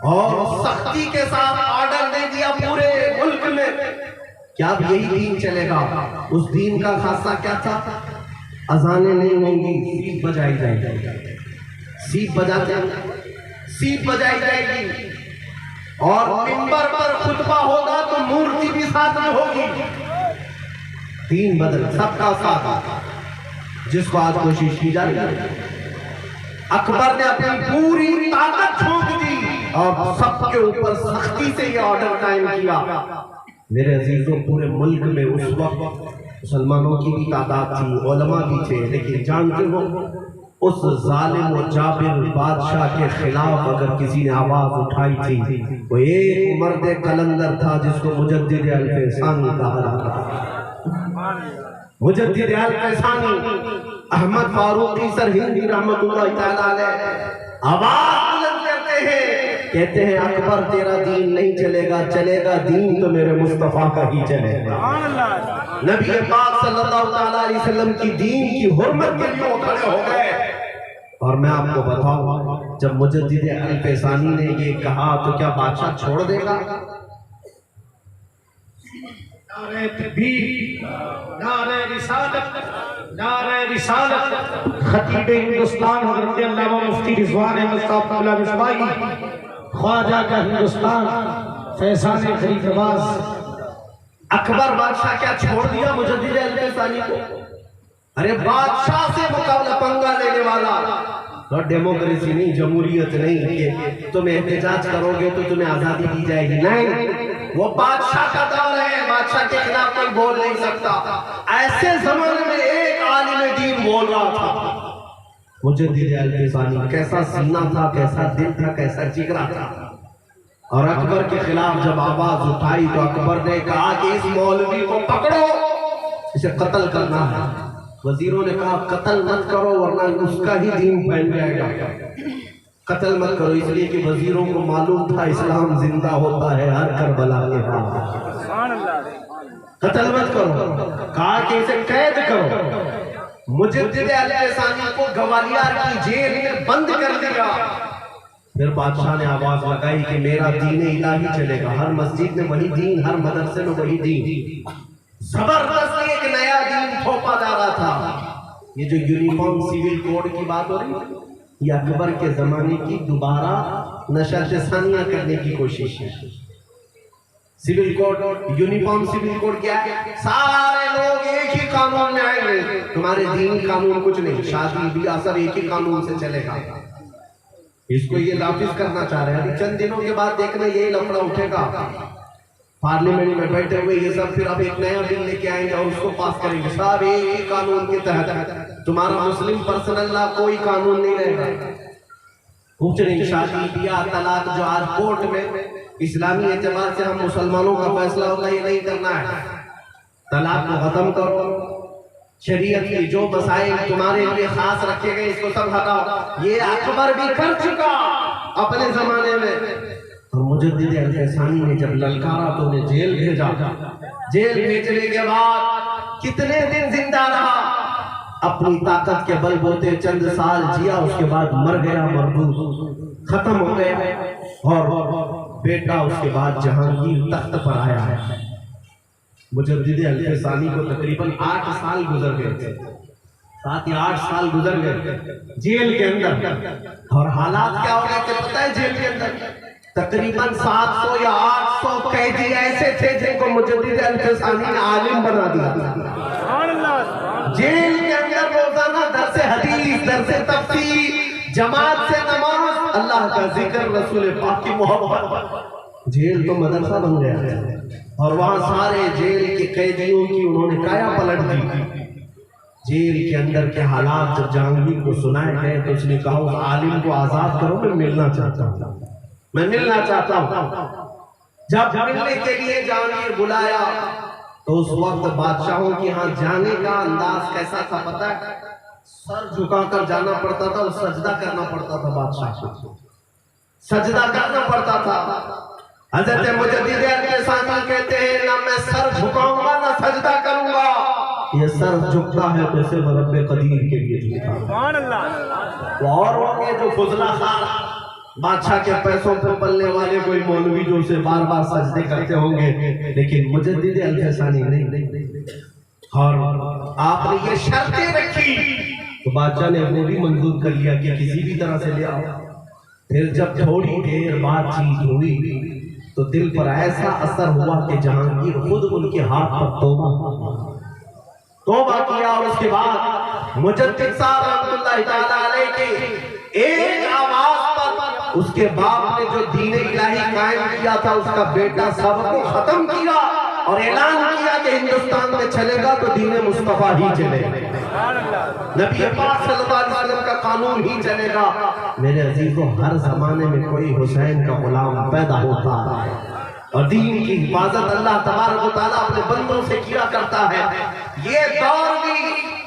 اور سختی کے ساتھ آرڈر دے دیا پورے ملک میں کہ اب یہی دین چلے گا۔ اس دین کا خاصہ کیا تھا؟ اذانیں نہیں ہوں گی، سیپ بجائی جائے گی، سیپ بجائی جائے گی، اور منبر پر خطبہ ہوگا تو مورتی بھی ساتھ میں ہوگی۔ دین بدل، سب کا ساتھ، جس کو آج کوشش کی جا رہی ہے۔ اکبر نے اپنی پوری طاقت جھونک دی اور سب کے اوپر سختی سے یہ آرڈر قائم کیا۔ میرے عزیزوں، پورے ملک میں اس وقت مسلمانوں کی بھی تعداد تھی، علماء بھی تھے، لیکن جانتے ہو اس ظالم و جابر بادشاہ کے خلاف اگر کسی نے آواز اٹھائی تھی، وہ ایک مرد قلندر تھا جس کو مجدد الفیسانی کہا جاتا تھا۔ مجدد الفیسانی احمد فاروقی سرہندی رحمت اللہ تعالیٰ علیہ آواز بلند کرتے ہیں، کہتے ہیں اکبر تیرا دین نہیں چلے گا، چلے گا دین تو میرے مصطفیٰ کا ہی چلے گا۔ نبی پاک صلی اللہ تعالیٰ علیہ وسلم کی دین کی حرمت کے لیے وہ کھڑے ہو گئے۔ اور میں آپ کو بتاؤں، جب مجدد الفیسانی نے یہ کہا تو کیا بادشاہ چھوڑ دے گا؟ نعرہ تکبیر، نعرہ رسالت، نعرہ رسالت۔ خطیب ہندوستان حضرت علامہ مفتی رضوان احمد صاحب اللہ مصباحی، خواجہ کا ہندوستان، فیضان خلیفہ باز۔ اکبر بادشاہ کیا چھوڑ دیا مجدد الفیسانی کو؟ ارے بادشاہ سے مقابلہ پنگا لینے والا، اور ڈیموکریسی نہیں، جمہوریت نہیں کہ تم احتجاج کرو گے تو تمہیں آزادی دی جائے گی، نہیں، وہ بادشاہ کا دور ہے، بادشاہ کے خلاف کوئی بول نہیں سکتا۔ ایسے زمانے میں ایک عالم دین بول رہا تھا، مجدد الفیسانی، کیسا سینہ تھا، کیسا دل تھا، کیسا جگرا تھا۔ اور اکبر کے خلاف جب آواز اٹھائی تو اکبر نے کہا کہ اس مولوی کو پکڑو، اسے قتل کرنا ہے۔ وزیروں نے کہا قتل مت کرو ورنہ اس کا ہی دین پھیل جائے گا۔ قتل مت کرو، اس لیے کہ وزیروں کو معلوم تھا اسلام زندہ ہوتا ہے ہر کربلا کے بعد۔ قتل مت کرو، کہا کہ اسے قید کرو۔ مجدد علیہ السلام کو گوالیار کی جیل میں بند کر دیا۔ پھر بادشاہ نے آواز لگائی کہ میرا دین الہی چلے گا، ہر مسجد میں وہی دین، ہر مدرسے میں وہی دین۔ زبردست ایک نیا دین تھوپا جا رہا تھا۔ یہ جو یونیفارم سیول کوڈ کی بات ہو رہی ہے، یہ اکبر کے زمانے کی دوبارہ نشر ثانیہ کرنے کی کوشش ہے۔ Civil code, uniform civil code کیا ہے؟ سارے لوگ ایک ہی قانون میں آئیں گے، تمہارے دینی قانون کچھ نہیں، شادی بیاہ سب ایک ہی قانون سے چلے گا۔ اس کو یہ نافذ کرنا چاہ رہے ہیں۔ ابھی چند دنوں کے بعد دیکھنا یہی لفڑا اٹھے گا، پارلیمنٹ میں بیٹھے ہوئے یہ سب پھر اب ایک نیا بل لے کے آئیں گے اور اس کو پاس کریں گے، سب ایک ہی قانون کے تحت۔ تمہارا مسلم پرسنل لا کوئی قانون نہیں رہے گا، کچھ نہیں، شادی بیاہ طلاق جو آج کورٹ میں اسلامی اعتبار سے ہم مسلمانوں کا فیصلہ ہوگا یہ نہیں کرنا ہے۔ طلاق کو ختم کرو، شریعت کی جو مسائل تمہارے لیے خاص رکھے گئے اس کو سب ہٹاؤ۔ یہ اکبر بھی کر چکا اپنے زمانے میں۔ اور مجدد علیہ ثانی نے جب للکارا تو انہیں جیل بھیجا۔ جیل بھیجنے کے بعد کتنے دن زندہ رہا، اپنی طاقت کے بل بوتے چند سال جیا، اس کے بعد مر گیا، مردود ختم ہو گیا، اور بیٹا اس کے بعد جہانگیر تخت پر آیا ہے۔ مجدد علیہ ثانی کو تقریباً 8 سال گزر گئے تھے، 7 یا 8 سال گزر گئے جیل کے اندر۔ اور حالات کیا ہو گئے تھے پتہ ہے جیل کے اندر؟ تقریباً 700 یا 800 قیدی ایسے تھے جن کو مجدد علیہ ثانی نے عالم بنا دیا۔ جیل کے اندر روزانہ درس حدیث، درس تفسیر، جماعت سے نماز، اللہ کا ذکر، رسول پاک کی محبت۔ جیل تو مدرسہ بن گیا ہے، اور وہاں سارے جیل کے قیدیوں کی انہوں نے کایا پلٹ دی۔ جیل کے اندر کے حالات جب جہانگیر کو سنائے گئے تو اس نے کہا اس عالم کو آزاد کرو، میں ملنا چاہتا ہوں، میں ملنا چاہتا ہوں۔ جب ملنے کے لیے جہانگیر بلایا تو اس وقت بادشاہوں کی ہاں جانے کا انداز کیسا تھا پتہ ہے؟ سر جھکا کر جانا پڑتا تھا اور سجدہ کرنا پڑتا تھا، بادشاہ کو سجدہ کرنا پڑتا تھا۔ حضرت مجدد علیہ ثانی کہتے ہیں نہ میں سر جھکاؤں گا نہ سجدہ کروں گا، یہ سر جھکتا ہے تو صرف رب قدیر کے لیے جھکتا ہے۔ سبحان اللہ۔ اور وہ جو فضلہ خار بادشاہ کے پیسوں پر پلنے والے کوئی مولوی جو اسے بار بار سجدے کرتے ہوں گے، لیکن مجدد علیہ ثانی نہیں۔ اور آپ نے یہ شرطیں رکھی تو بادشاہ نے وہ بھی منظور کر لیا کہ کسی بھی طرح سے لے آؤ۔ پھر جب تھوڑی دیر بات چیت ہوئی تو دل پر ایسا اثر ہوا کہ جہانگیر خود ان کے ہاتھ پر توبہ کیا، اور اس کے بعد مجدد صاحب رحمۃ اللہ تعالیٰ علیہ کے ایک آواز پر اس کے باپ نے جو دین الہی قائم کیا تھا اس کا بیٹا سب کو ختم کیا اور اعلان کیا کہ ہندوستان میں چلے گا تو دین مصطفیٰ ہی چلے گا، نبی پاک صلی اللہ علیہ وسلم کا قانون ہی چلے گا۔ میرے عزیزوں، ہر زمانے میں کوئی حسین کا غلام پیدا ہوتا ہے، اور دین کی حفاظت اللہ تبارک و تعالیٰ اپنے بندوں سے کیا کرتا ہے۔ یہ دور بھی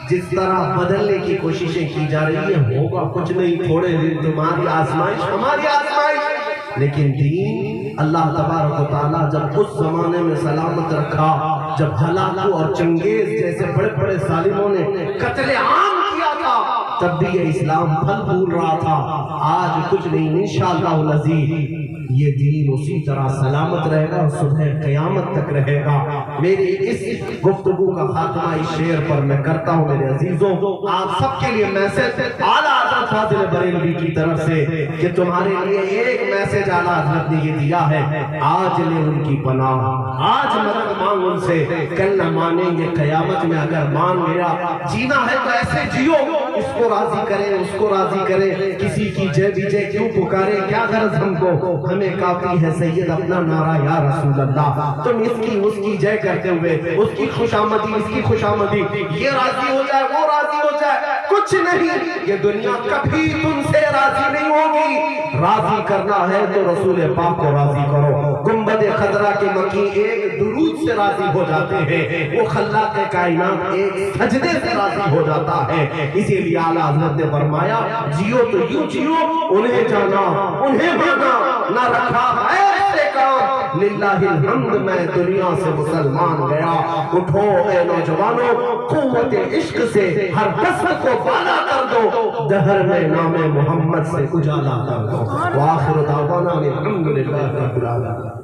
جس طرح بدلنے کی کوششیں کی جا رہی ہیں، ہوگا کچھ نہیں، تھوڑے دن تمہاری آزمائش ہماری آزمائش، لیکن دین اللہ تبارک و تعالیٰ جب اس زمانے میں سلامت رکھا، جب ہلاکو اور چنگیز جیسے بڑے بڑے ظالموں نے قتل عام کیا تھا، تب بھی یہ اسلام پھل پھول رہا تھا۔ آج کچھ نہیں، انشاءاللہ العزیز یہ دین اسی طرح سلامت رہے گا، صبح قیامت تک رہے گا۔ میری اس گفتگو کا خاتمہ اس شعر پر میں کرتا ہوں میرے عزیزوں، آپ سب کے لیے میسج اعلیٰ حضرت فاضل بریلوی کی طرف سے کہ تمہارے لیے ایک میسج اعلیٰ حضرت نے یہ دیا ہے، آج لے ان کی پناہ، آج مدد مانگ ان سے، کل نہ مانیں گے قیامت میں، اگر مان گیا جینا ہے تو ایسے جیو، اس کو راضی کریں اس کو راضی کریں، کسی کی جے بھی جے کیوں پکارے، کیا غرض ہم کو، ہمیں کافی ہے سید اپنا نعرہ یا رسول اللہ۔ تم اس کی جے کرتے ہوئے اس کی خوش آمدی اس کی خوش آمدی، یہ راضی ہو جائے وہ راضی ہو جائے، کچھ نہیں، یہ دنیا کبھی تم سے راضی نہیں ہوگی۔ راضی کرنا ہے تو رسول پاک کو راضی کرو۔ گنبد خضرا کے مکی ایک درود سے راضی ہو جاتے ہیں، وہ خلاق کائنات ایک سجدے سے راضی ہو جاتا ہے۔ اسی لیے اعلیٰ حضرت نے فرمایا جیو تو یوں جیو، انہیں جانا انہیں مانا، نہ رکھا ہے ایسے کام، للہ الحمد میں دنیا سے مسلمان گیا۔ اٹھو اے نوجوانوں، قوت عشق سے ہر دست کو بالا کر دو، دہر میں نام محمد سے اجالا کر دو۔ وآخر دعوانا الحمدللہ رب العالمین۔